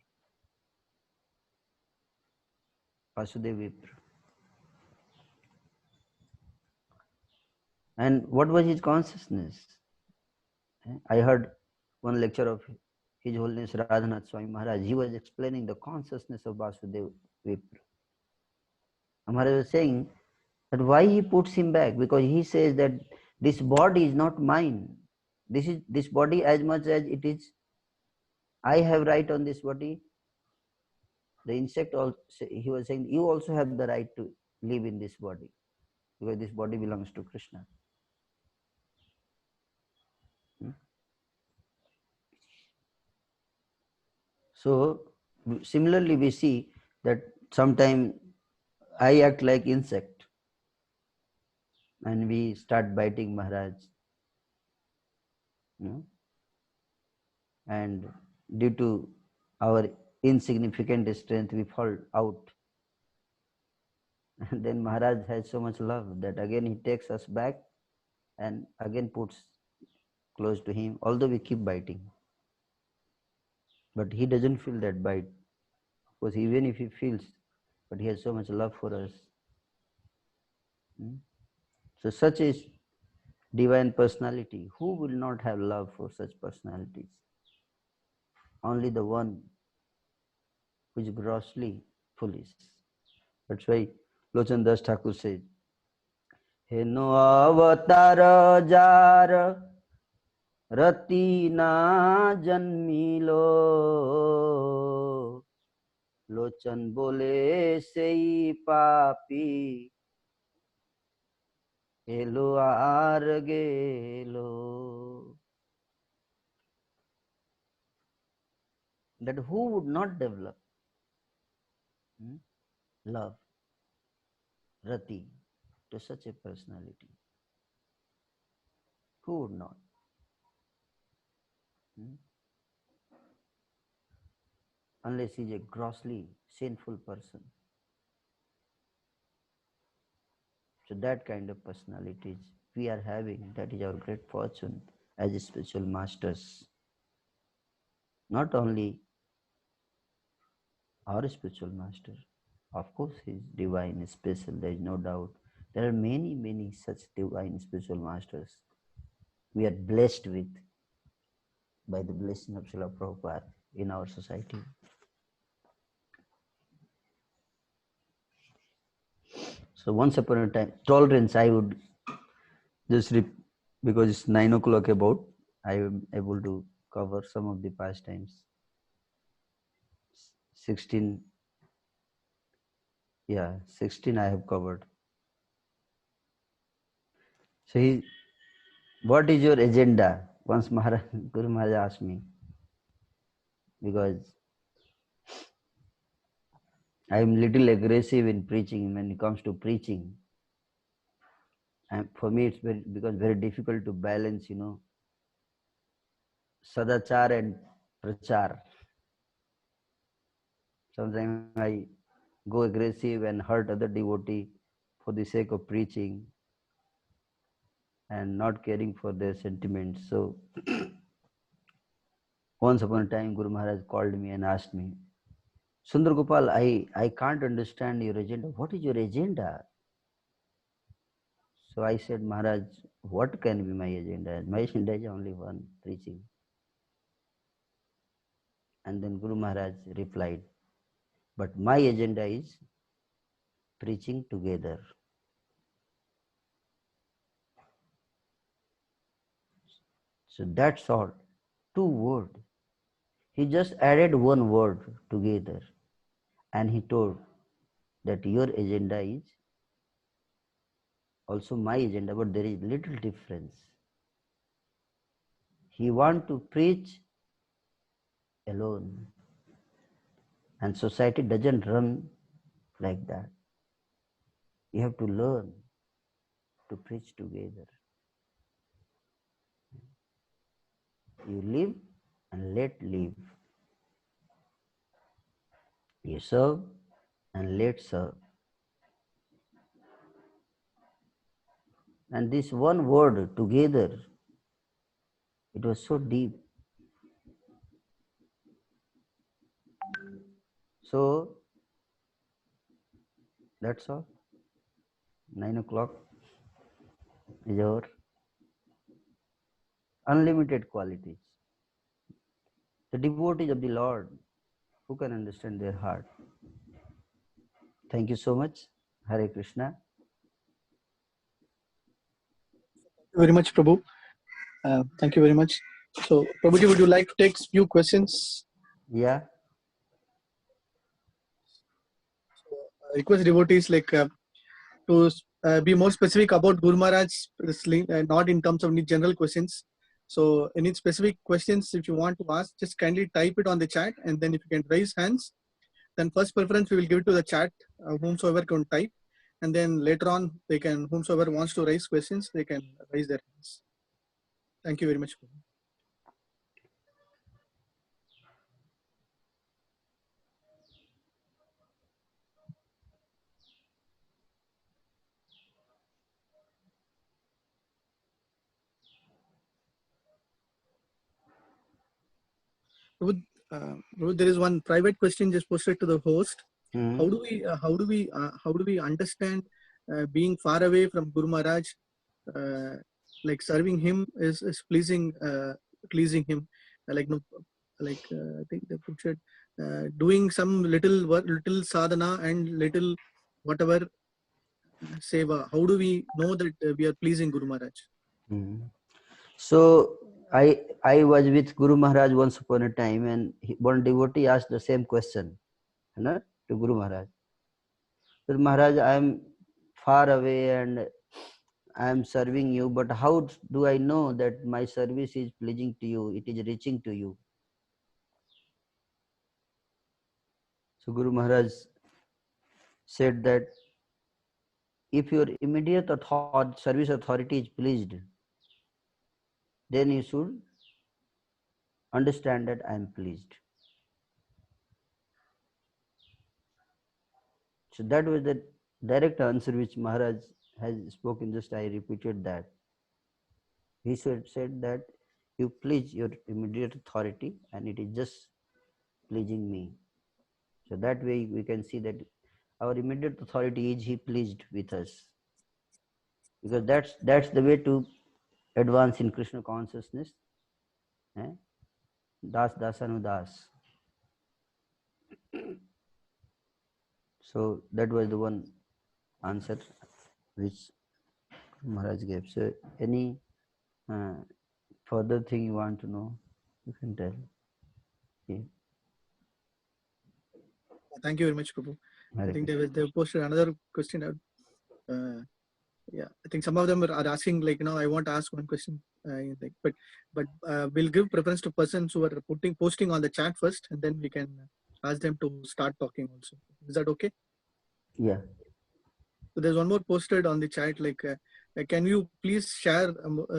Vasudev Vipra. And what was his consciousness? I heard one lecture of His Holiness Radhanath Swami Maharaj. He was explaining the consciousness of Vasudev Vipra. Maharaj was saying that why he puts him back? Because he says that this body is not mine. This body as much as it is, I have right on this body. The insect also, he was saying, you also have the right to live in this body because this body belongs to Krishna. So similarly we see that sometimes I act like insect and we start biting Maharaj. And due to our insignificant strength we fall out. And then Maharaj has so much love that again he takes us back and again puts close to him, although we keep biting. But he doesn't feel that bite. Because even if he feels, but he has so much love for us. So such is divine personality. Who will not have love for such personalities? Only the one who is grossly foolish. That's why Lochan Das Thakur says, Heno avatar jar rati na janmilo Lochan bole sei papi Elo ar gelo. That who would not develop love, rati, to such a personality? Who would not? unless he is a grossly sinful person. So that kind of personalities we are having, that is our great fortune as spiritual masters. Not only our spiritual master, of course he is divine, special, there is no doubt. There are many, many such divine spiritual masters we are blessed with by the blessing of Srila Prabhupada in our society. So once upon a time, tolerance, I would just because it's 9 o'clock about, I am able to cover some of the pastimes. 16, yeah, 16 I have covered. So what is your agenda? Once Maharaj, Guru Maharaj asked me, because I am little aggressive in preaching when it comes to preaching. And for me, it's very difficult to balance, sadachar and prachar. Sometimes I go aggressive and hurt other devotee for the sake of preaching and not caring for their sentiments. So once upon a time, Guru Maharaj called me and asked me, Sunder Gopal, I can't understand your agenda. What is your agenda? So I said, Maharaj, what can be my agenda? My agenda is only one, preaching. And then Guru Maharaj replied, but my agenda is preaching together. So that's all. 2 words. He just added 1 word together and he told that your agenda is also my agenda, but there is little difference. He want to preach alone, and society doesn't run like that. You have to learn to preach together. You live and let live. You serve and let serve. And this 1 word together, it was so deep. So that's all. 9 o'clock is our unlimited qualities. The devotees of the Lord, who can understand their heart? Thank you so much. Hare Krishna. Very much, Prabhu. Thank you very much. So, Prabhuji, would you like to take few questions? Yeah. Request devotees to be more specific about Guru Maharaj, not in terms of any general questions. So, any specific questions if you want to ask, just kindly type it on the chat, and then if you can raise hands, then first preference we will give it to the chat, whomsoever can type, and then later on they can, whomsoever wants to raise questions, they can raise their hands. Thank you very much. Ruth, there is one private question just posted to the host. Mm-hmm. How do we understand being far away from Guru Maharaj, like serving him is pleasing him, I think they put it, doing some little work, little sadhana and little whatever seva. How do we know that we are pleasing Guru Maharaj? Mm-hmm. So I was with Guru Maharaj once upon a time, and one devotee asked the same question, to Guru Maharaj. So Maharaj, I am far away and I am serving you, but how do I know that my service is pleasing to you, it is reaching to you? So Guru Maharaj said that if your immediate service authority is pleased, then you should understand that I am pleased. So that was the direct answer which Maharaj has spoken. Just I repeated that. He said that you please your immediate authority and it is just pleasing me. So that way we can see that our immediate authority is he pleased with us. Because that's the way to advance in Krishna consciousness. Eh? Das dasanudas. So that was the one answer which Maharaj gave. So any further thing you want to know, you can tell. Okay. Thank you very much, Prabhu. I think they posted another question. Yeah, I think some of them are asking like, I want to ask one question, but we'll give preference to persons who are posting on the chat first, and then we can ask them to start talking also. Is that okay? Yeah. So there's one more posted on the chat, like, can you please share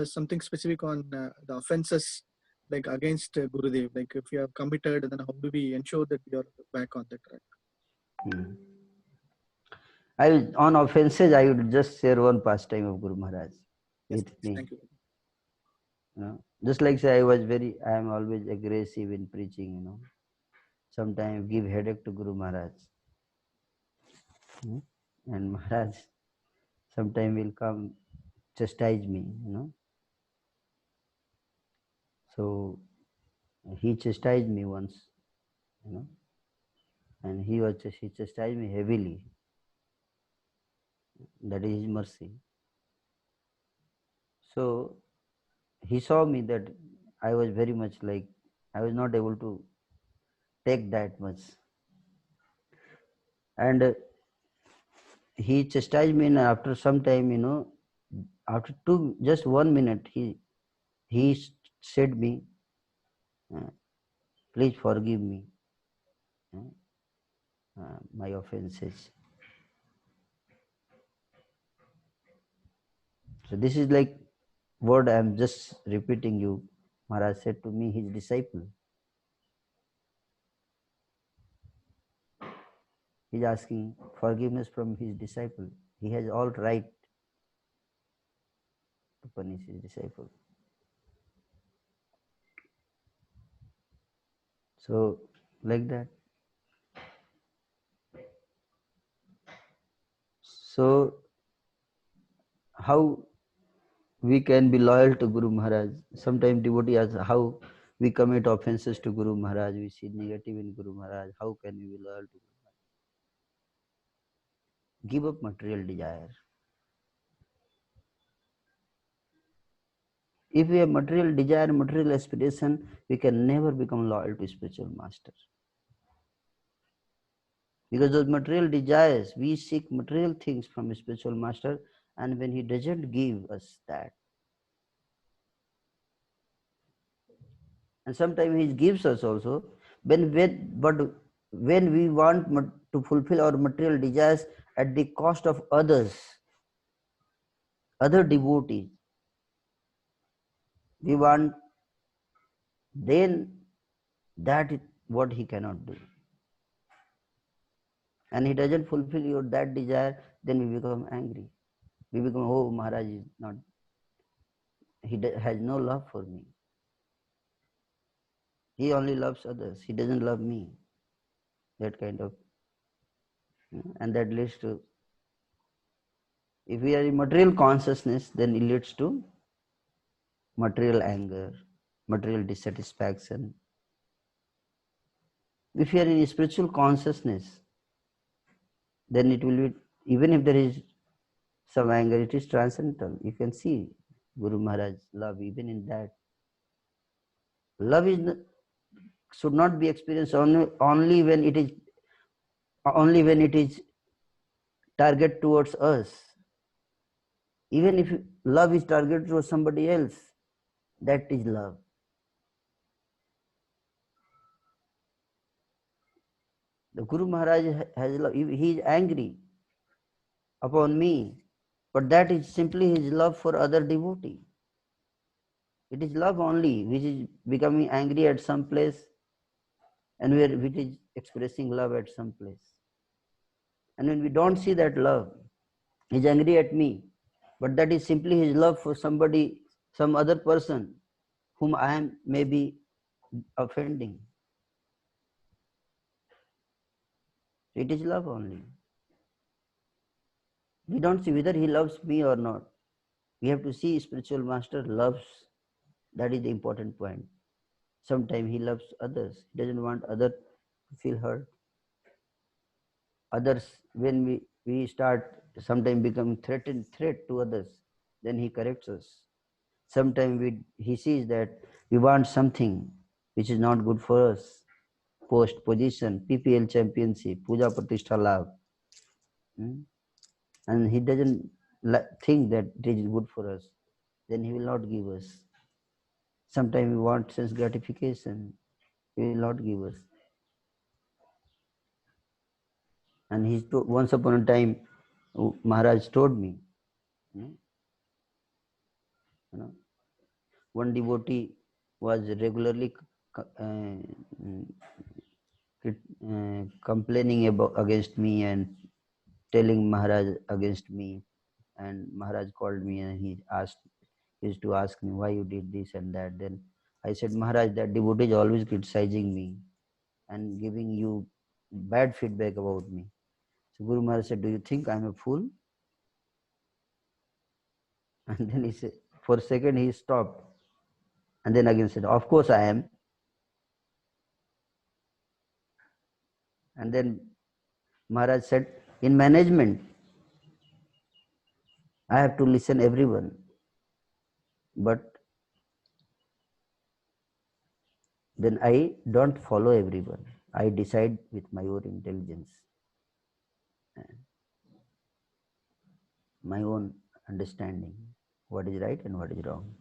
something specific on the offenses like against Gurudev? Like if you have committed, then how do we ensure that we are back on the track? On offenses, I would just share one pastime of Guru Maharaj with me. Thank you. Just like say I am always aggressive in preaching, Sometimes give headache to Guru Maharaj. And Maharaj sometimes will come chastise me, So he chastised me once, and he chastised me heavily. That is his mercy. So he saw me that I was very much like I was not able to take that much, and he chastised me. And after some time, after just 1 minute, he said me, "Please forgive me my offenses." So this is like word I am just repeating you. Maharaj said to me, his disciple. He is asking forgiveness from his disciple. He has all right to punish his disciple. So, like that. So, how we can be loyal to Guru Maharaj? Sometimes devotee asks how we commit offenses to Guru Maharaj, we see negative in Guru Maharaj. How can we be loyal to Guru Maharaj? Give up material desire. If we have material desire, material aspiration, we can never become loyal to spiritual master. Because those material desires, we seek material things from a spiritual master, and when he doesn't give us that, and sometimes he gives us also, but when we want to fulfill our material desires at the cost of others, other devotees, we want, then that is what he cannot do. And he doesn't fulfill your that desire, then we become angry. We become, oh, Maharaj is not, he has no love for me. He only loves others. He doesn't love me. That kind of, and that leads to, if we are in material consciousness, then it leads to material anger, material dissatisfaction. If you are in spiritual consciousness, then it will be, even if there is some anger, it is transcendental. You can see Guru Maharaj's love even in that. Love should not be experienced only when it is target towards us. Even if love is targeted towards somebody else, that is love. The Guru Maharaj has love. He is angry upon me, but that is simply his love for other devotee. It is love only which is becoming angry at some place, and which is expressing love at some place. And when we don't see that love, he's angry at me. But that is simply his love for somebody, some other person whom I am maybe offending. It is love only. We don't see whether he loves me or not. We have to see spiritual master loves. That is the important point. Sometimes he loves others. He doesn't want others to feel hurt. Others, when we start sometimes become threat to others, then he corrects us. Sometimes he sees that we want something which is not good for us. Post, position, PPL championship, puja pratishtha labh. And he doesn't think that it is good for us, then he will not give us. Sometimes we want sense gratification, he will not give us. And once upon a time, Maharaj told me, you know, one devotee was regularly complaining against me and telling Maharaj against me. And Maharaj called me and he used to ask me why you did this and that. Then I said, Maharaj, that devotee is always criticizing me and giving you bad feedback about me. So Guru Maharaj said, do you think I'm a fool? And then he said, for a second he stopped. And then again said, of course I am. And then Maharaj said, in management, I have to listen everyone. But then I don't follow everyone. I decide with my own intelligence, my own understanding, what is right and what is wrong.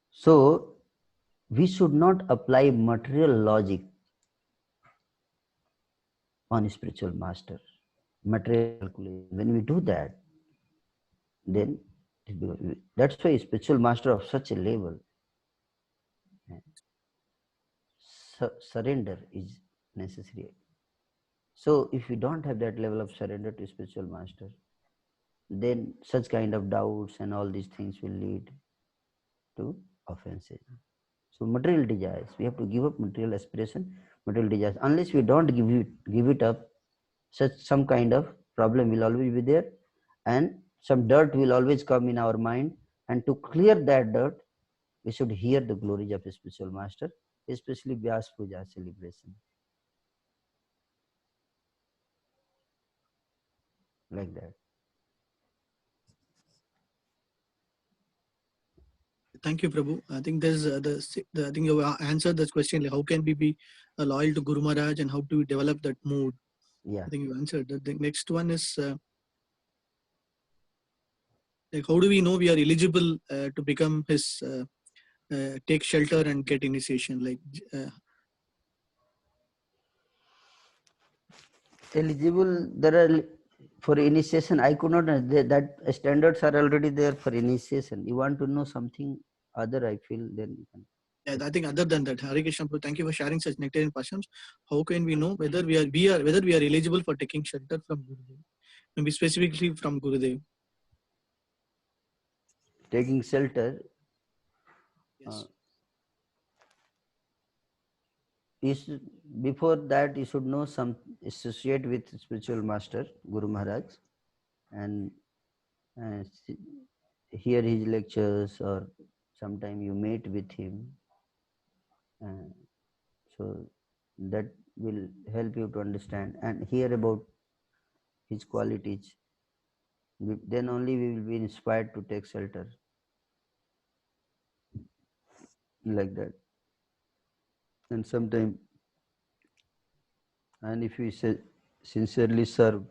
So, we should not apply material logic on spiritual master, material calculation. When we do that, then that's why spiritual master of such a level, surrender is necessary. So, if we don't have that level of surrender to spiritual master, then such kind of doubts and all these things will lead to offenses. So material desires, we have to give up material aspiration, material desires. Unless we don't give it up, some kind of problem will always be there, and some dirt will always come in our mind. And to clear that dirt, we should hear the glories of a spiritual master, especially Vyas Puja celebration, like that. Thank you, Prabhu. I think there's I think you have answered this question. Like, how can we be loyal to Guru Maharaj and how do we develop that mood? Yeah. I think you answered. The next one is like, how do we know we are eligible to become his take shelter and get initiation? Like, Eligible, there are for initiation. I could not. That standards are already there for initiation. You want to know something other? I feel then you can. yeah, I think other than that, Hare Krishna, Prabhu, thank you for sharing such nectarian passions. How can we know whether we are whether we are eligible for taking shelter from Gurudev? Maybe specifically from Gurudev. Taking shelter. Yes. Before that, you should know some associate with spiritual master Guru Maharaj and uh, hear his lectures, or sometime you meet with him. Uh, so that will help you to understand and hear about his qualities. Then only we will be inspired to take shelter, like that. And sometime, and if we say sincerely serve,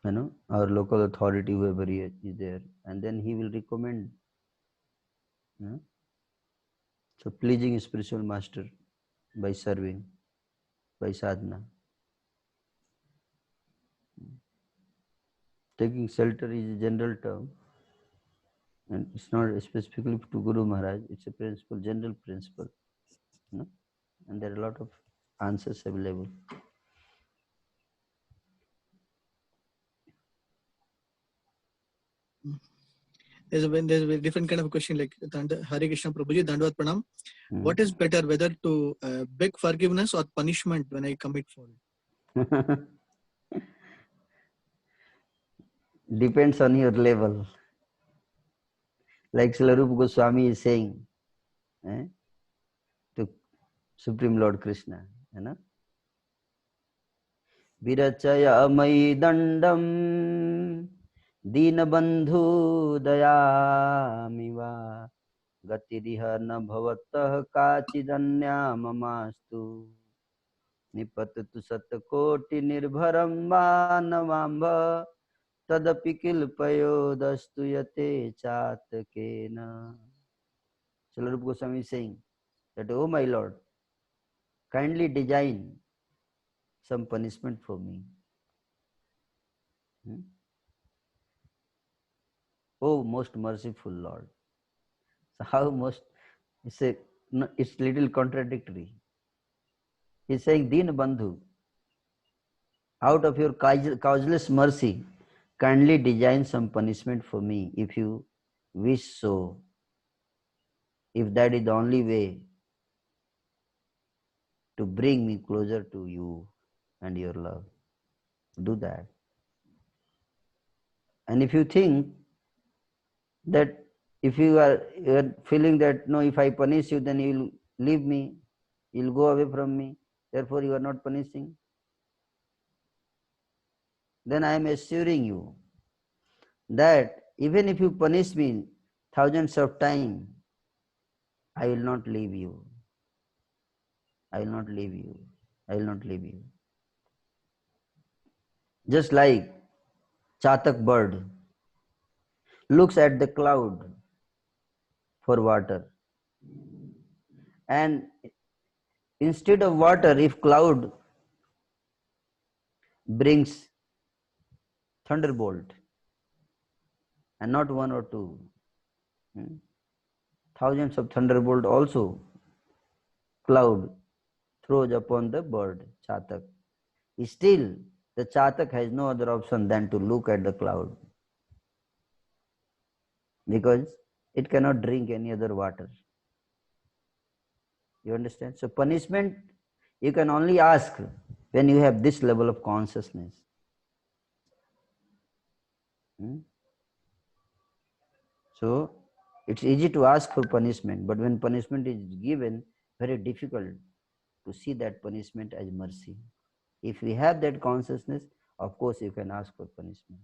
our local authority, whoever is there, and then he will recommend. So pleasing spiritual master by serving, by sadhana. Taking shelter is a general term, and it's not specifically to Guru Maharaj. It's a principle, general principle, and there are a lot of answers available. There's a different kind of question like Hare Krishna Prabhuji, Dandavat Pranam. What is better, whether to beg forgiveness or punishment when I commit fault? Depends on your level. Like Srila Rupa Goswami is saying to Supreme Lord Krishna, you know, Virachaya amai dandam deenabandhu dayamiva gatiriha na bhavatah kachidanya mamastu nipatatu satakoti nirbharam manavambha tadapi kilpayodastu yate chatakena. Srila Rupa Goswami is saying that, oh my Lord, kindly design some punishment for me. Oh, most merciful Lord. So how most, it's little contradictory. He's saying, Deen Bandhu, out of your causeless mercy, kindly design some punishment for me if you wish so. If that is the only way to bring me closer to you and your love, do that. And if you think that if you are feeling that no, if I punish you, then you will leave me, you will go away from me, therefore you are not punishing, then I am assuring you that even if you punish me thousands of times, I will not leave you. I will not leave you. I will not leave you. Just like Chatak bird looks at the cloud for water, and instead of water, if cloud brings thunderbolt, and not one or two, thousands of thunderbolt also cloud throws upon the bird, Chatak. Still, the Chatak has no other option than to look at the cloud, because it cannot drink any other water. You understand? So punishment you can only ask when you have this level of consciousness. So it's easy to ask for punishment, but when punishment is given, very difficult to see that punishment as mercy. If we have that consciousness, of course you can ask for punishment.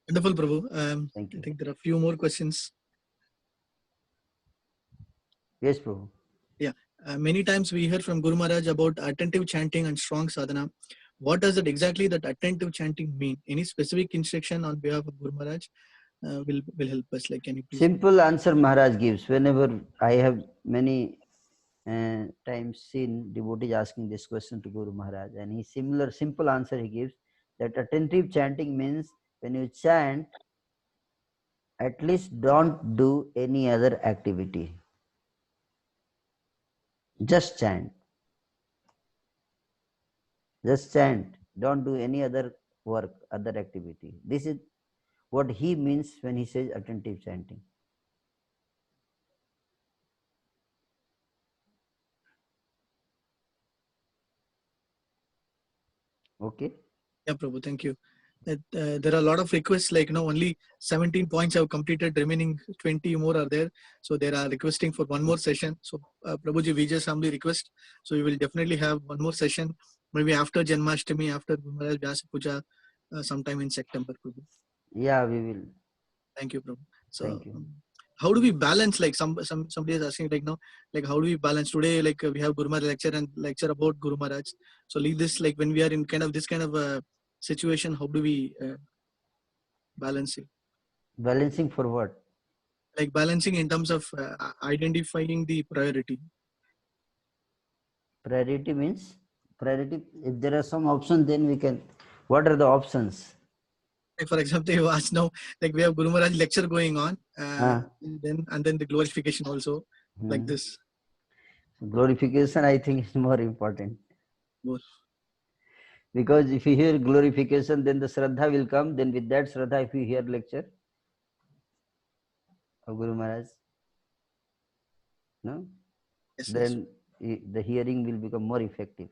Wonderful, Prabhu. Thank you. I think there are a few more questions. Yes, Prabhu. Yeah. Many times we hear from Guru Maharaj about attentive chanting and strong sadhana. What does that attentive chanting mean? Any specific instruction on behalf of Guru Maharaj will help us? Like, can you please? Simple answer Maharaj gives. Whenever I have many times seen devotees asking this question to Guru Maharaj, and he simple answer he gives, that attentive chanting means when you chant, at least don't do any other activity. Just chant. Just chant. Don't do any other work, other activity. This is what he means when he says attentive chanting. Okay? Yeah, Prabhu, thank you. There are a lot of requests, like, only 17 points have completed, remaining 20 more are there. So they are requesting for one more session. So Prabhuji, we just humbly request. So we will definitely have one more session, maybe after Janmashtami, after Maharaj Vyasa Puja, sometime in September, Prabhu. Yeah, we will. Thank you, Prabhu. So Thank you. how do we balance, like somebody is asking, like, like how do we balance today, like we have Guru Maharaj lecture and lecture about Guru Maharaj. So leave this, like when we are in this kind of situation, how do we balance it? Balancing for what? Like balancing in terms of identifying the priority. Priority means? Priority, if there are some options, then we can. What are the options? Like for example, you ask now, like we have Guru Maharaj lecture going on, and then the glorification also, like this. Glorification, I think, is more important. More. Because if you hear glorification, then the Shraddha will come. Then with that Shraddha, if you hear lecture of Guru Maharaj, no, Yes, yes. then the hearing will become more effective.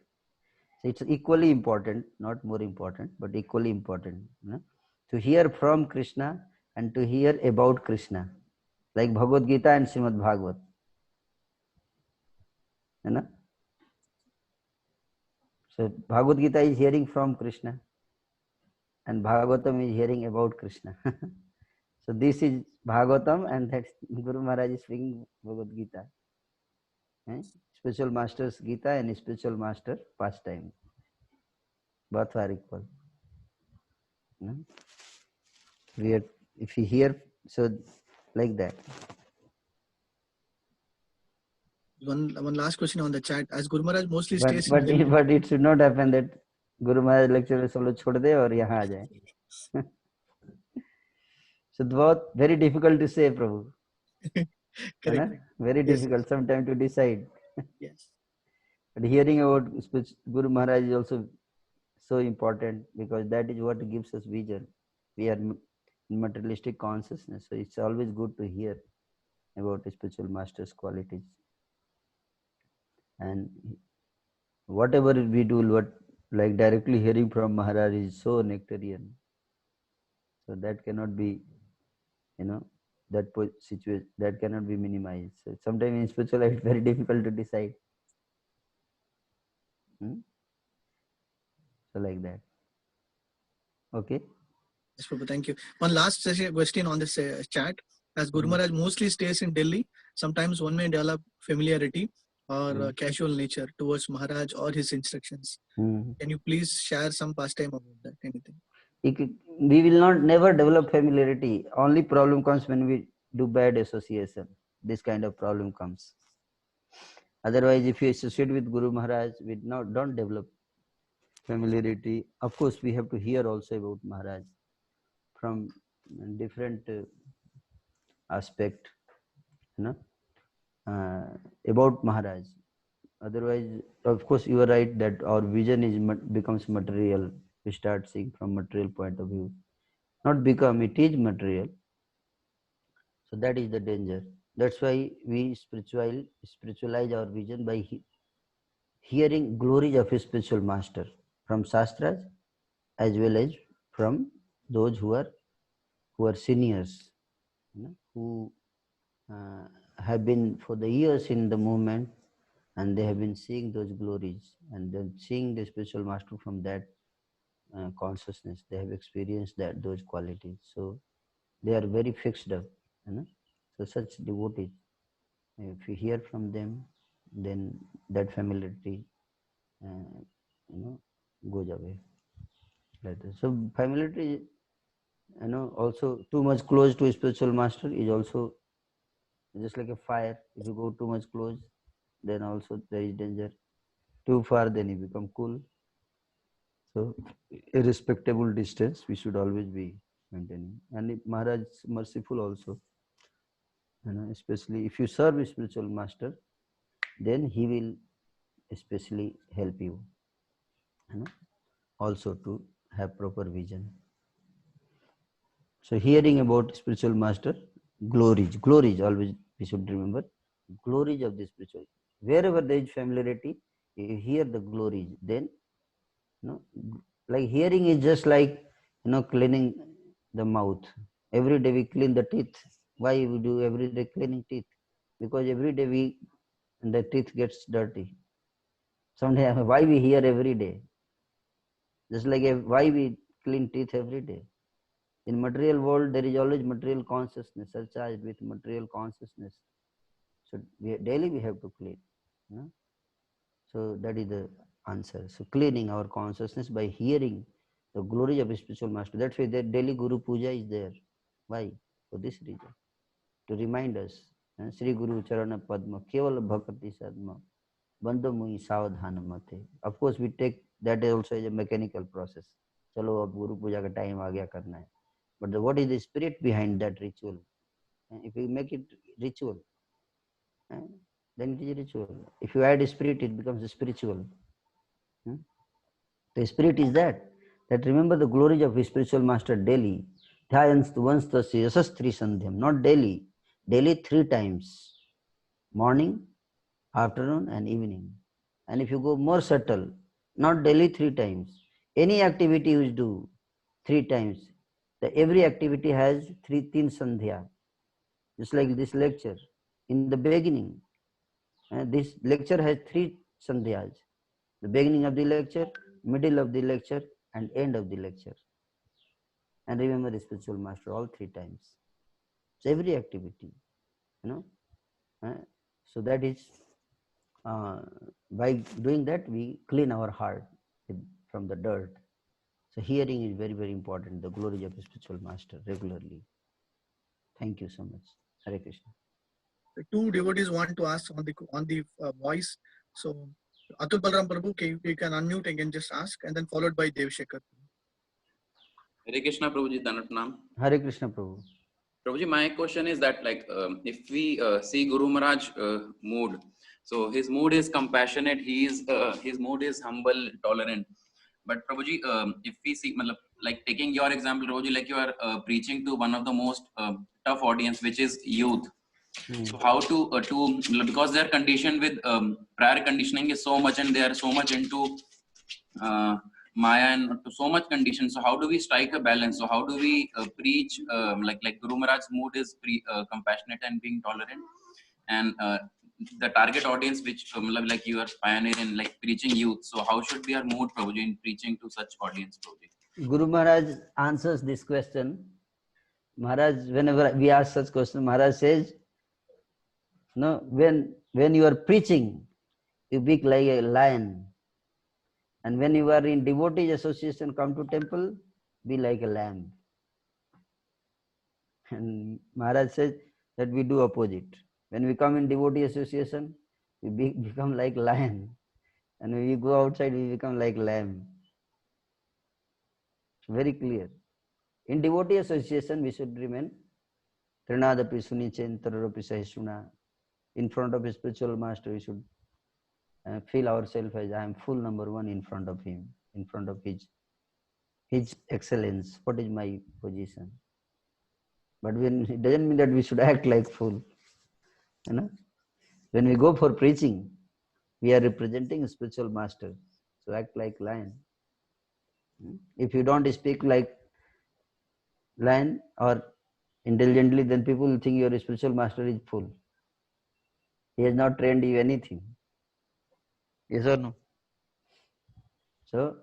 So it's equally important, not more important, but equally important, no? To hear from Krishna and to hear about Krishna, like Bhagavad Gita and Srimad Bhagavat. You know? So Bhagavad Gita is hearing from Krishna and Bhagavatam is hearing about Krishna. So this is Bhagavatam and that Guru Maharaj is speaking Bhagavad Gita. Spiritual master's Gita and spiritual master pastime. Both are equal. You know? If you hear, so like that. One last question on the chat. As Guru Maharaj mostly But stays in but Delhi. but it should not happen that Guru Maharaj lecture में सब लोग छोड़ दे और यहाँ आ जाए. So बहुत very difficult to say, Prabhu. है ना? Correct. Very Yes, difficult sometimes to decide. yes. But hearing about Guru Maharaj is also so important because that is what gives us vision. We are in materialistic consciousness, so it's always good to hear about a spiritual master's qualities. And whatever we do, what like directly hearing from Maharaj is so nectarian. So that cannot be, you know, that situation that cannot be minimized. So sometimes in spiritual life it's very difficult to decide. So like that. Okay. Yes, Prabhu, thank you. One last question on this chat. As Guru Maharaj mostly stays in Delhi, sometimes one may develop familiarity or casual nature towards Maharaj or his instructions. Can you please share some pastime about that? Anything? We will not never develop familiarity. Only problem comes when we do bad association. This kind of problem comes. Otherwise, if you associate with Guru Maharaj, we don't develop familiarity. Of course, we have to hear also about Maharaj from different aspect, you know, about Maharaj. Otherwise, of course, you are right that our vision is becomes material. We start seeing from material point of view. Not become, it is material. So that is the danger. That's why we spiritualize our vision by hearing glories of a spiritual master from Shastras as well as from those who are seniors, you know, who have been for the years in the movement and they have been seeing those glories and then seeing the spiritual master from that consciousness. They have experienced those qualities. So they are very fixed up, you know. So such devotees, if you hear from them, then that familiarity, you know, goes away. Like that. So familiarity, you know, also too much close to a spiritual master is also just like a fire. If you go too much close, then also there is danger. Too far, then you become cool. So a respectable distance we should always be maintaining. And if Maharaj is merciful also, you know, especially if you serve a spiritual master, then he will especially help you, you know, also to have proper vision. So hearing about spiritual master, glories always we should remember, glories of the spiritual. Wherever there is familiarity, you hear the glories, then, you know, like hearing is just like, you know, cleaning the mouth. Every day we clean the teeth. Why we do every day cleaning teeth? Because every day the teeth gets dirty. Someday why we hear every day? Just like why we clean teeth every day? In material world, there is always material consciousness, surcharged with material consciousness. So daily we have to clean. You know? So that is the answer. So cleaning our consciousness by hearing the glory of a spiritual master. That's why the daily Guru Puja is there. Why? For this reason. To remind us. Sri Guru Charana Padma, Kevala Bhakti Sadma, Bandha Mui Savadhana Mate. Of course, we take that also as a mechanical process. Chalo, ab Guru Puja ka time aa gaya karna hai. But what is the spirit behind that ritual? If you make it ritual, then it is ritual. If you add spirit, it becomes spiritual. The spirit is that remember the glories of his spiritual master daily. Dhyayanstu vanstasi yasastri sandhyam, not daily. Daily 3 times. Morning, afternoon and evening. And if you go more subtle, not daily 3 times. Any activity you do 3 times. Every activity has 3 sandhya. Just like this lecture. In the beginning, this lecture has 3 sandhyas. The beginning of the lecture, middle of the lecture, and end of the lecture. And remember the spiritual master all 3 times. So every activity, so that is by doing that we clean our heart from the dirt. So hearing is very, very important. The glory of the spiritual master regularly. Thank you so much. Hare Krishna. The 2 devotees want to ask on the voice. So Atul Balram Prabhu, you can unmute and can just ask, and then followed by Dev Shekhar. Hare Krishna Prabhuji, Danat Pranam. Hare Krishna Prabhu. Prabhuji, my question is that if we see Guru Maharaj mood, so his mood is compassionate, his mood is humble, tolerant. But Prabhuji, if we see, like taking your example, Prabhuji, like you are preaching to one of the most tough audience, which is youth. So how to because they are conditioned with prior conditioning is so much, and they are so much into Maya and to so much condition. So how do we strike a balance? So how do we preach like Guru Maharaj's mood is compassionate and being tolerant, and the target audience which like you are pioneering like preaching youth. So how should be our mood, Prabhuji, in preaching to such audience, Prabhuji? Guru Maharaj answers this question. Maharaj, whenever we ask such question, Maharaj says, no, when you are preaching, you be like a lion. And when you are in devotee association, come to temple, be like a lamb. And Maharaj says that we do opposite. When we come in devotee association, we become like lion. And when we go outside, we become like lamb. Very clear. In devotee association, we should remain Trinadapi Sunichen Tararopi Sahishuna. In front of a spiritual master, we should feel ourselves as I am full number 1 in front of him, in front of his excellence. What is my position? But it doesn't mean that we should act like fool. When we go for preaching, we are representing a spiritual master. So act like lion. If you don't speak like lion or intelligently, then people will think your spiritual master is fool. He has not trained you anything. Yes or no? So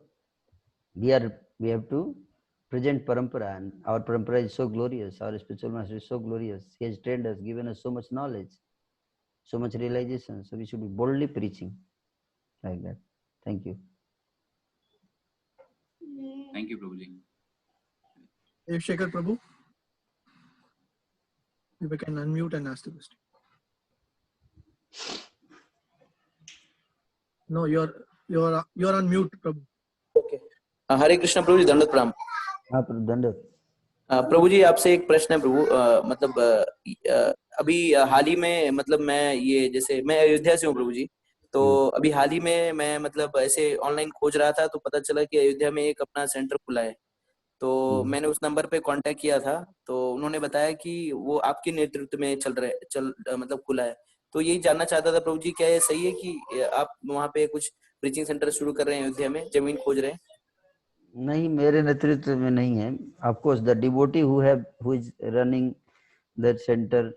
we have to present parampara, and our parampara is so glorious. Our spiritual master is so glorious. He has trained us, given us so much knowledge, so much realization. So we should be boldly preaching like that. Thank you. Thank you, Prabhuji. Dev Shekhar Prabhu, if you can unmute and ask the question. No, you're on mute, Prabhu. Okay. हरे कृष्ण प्रभु जी, दंडवत प्रणाम। हाँ प्रभु दंडवत। प्रभु जी आपसे एक प्रश्न है प्रभु, मतलब अभी हाल ही में मतलब मैं ये जैसे मैं अयोध्या से हूँ प्रभु जी, तो अभी हाल ही में मैं मतलब ऐसे ऑनलाइन खोज रहा था तो पता चला कि अयोध्या में एक अपना सेंटर खुला है। तो मैंने उस नंबर पे कांटेक्ट किया था, तो उन्होंने बताया कि वो आपके नेतृत्व में मतलब खुला है। तो यही जानना चाहता था प्रभु जी, क्या ये सही है कि आप वहाँ पे कुछ प्रीचिंग सेंटर शुरू कर रहे हैं, अयोध्या में जमीन खोज रहे हैं? नहीं, मेरे नेतृत्व में नहीं है। Of course, the devotee who is running that center,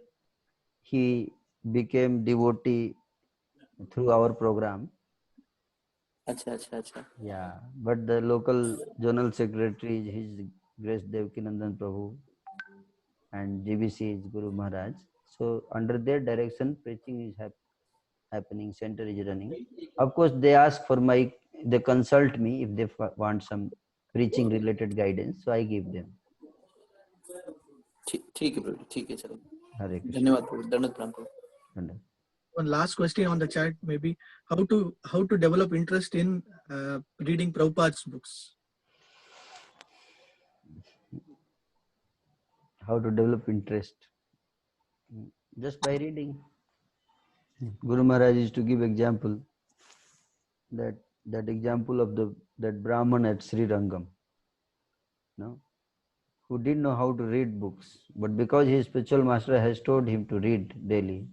he became devotee through our program. अच्छा। Yeah, but the local general secretary is His Grace Devkinandan Prabhu, and GBC is Guru Maharaj. So under their direction, preaching is happening. Center is running. Of course, they consult me if they want some preaching related guidance, so I give them. ठीक है प्रभु, ठीक है, चलो। Hare Krishna. धन्यवाद प्रभु, दंडवत प्रणाम प्रभु। One last question on the chat, maybe how to develop interest in reading Prabhupada's books. How to develop interest? Just by reading. Guru Maharaj used to give example that that example of that Brahman at Sri Rangam, no, who didn't know how to read books, but because his spiritual master has told him to read daily,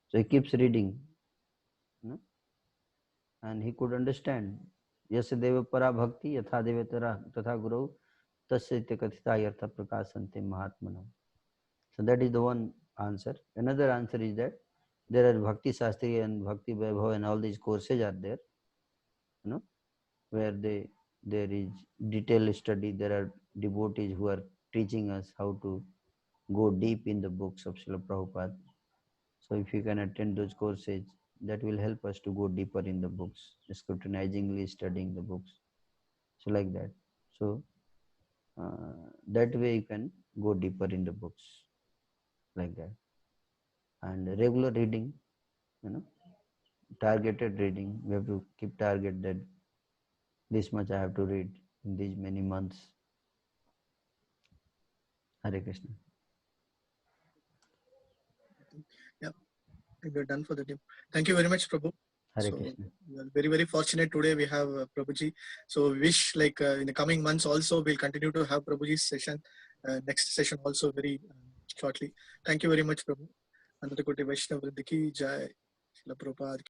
so he keeps reading, no, and he could understand. Yasya deva para bhakti yatha deva tatha guru tasya kathita yartha prakasante mahatmanam. So that is the one answer. Another answer is that there are Bhakti Shastri and Bhakti Vaibhav and all these courses are there, you know, where there is detailed study. There are devotees who are teaching us how to go deep in the books of Srila Prabhupada. So if you can attend those courses, that will help us to go deeper in the books, scrutinizingly studying the books. So like that. So that way you can go deeper in the books, like that. And regular reading, you know, targeted reading. We have to keep target that this much I have to read in these many months. Hare Krishna. Yeah, I think we're done for the day. Thank you very much, Prabhu. Hare So Krishna. we are very, very fortunate today we have Prabhuji. So we wish like in the coming months also we'll continue to have Prabhuji's session, next session also very shortly. Thank you very much, Prabhu. Another Koti Vaishnava Vrinda ki Jai. Srila Prabhupada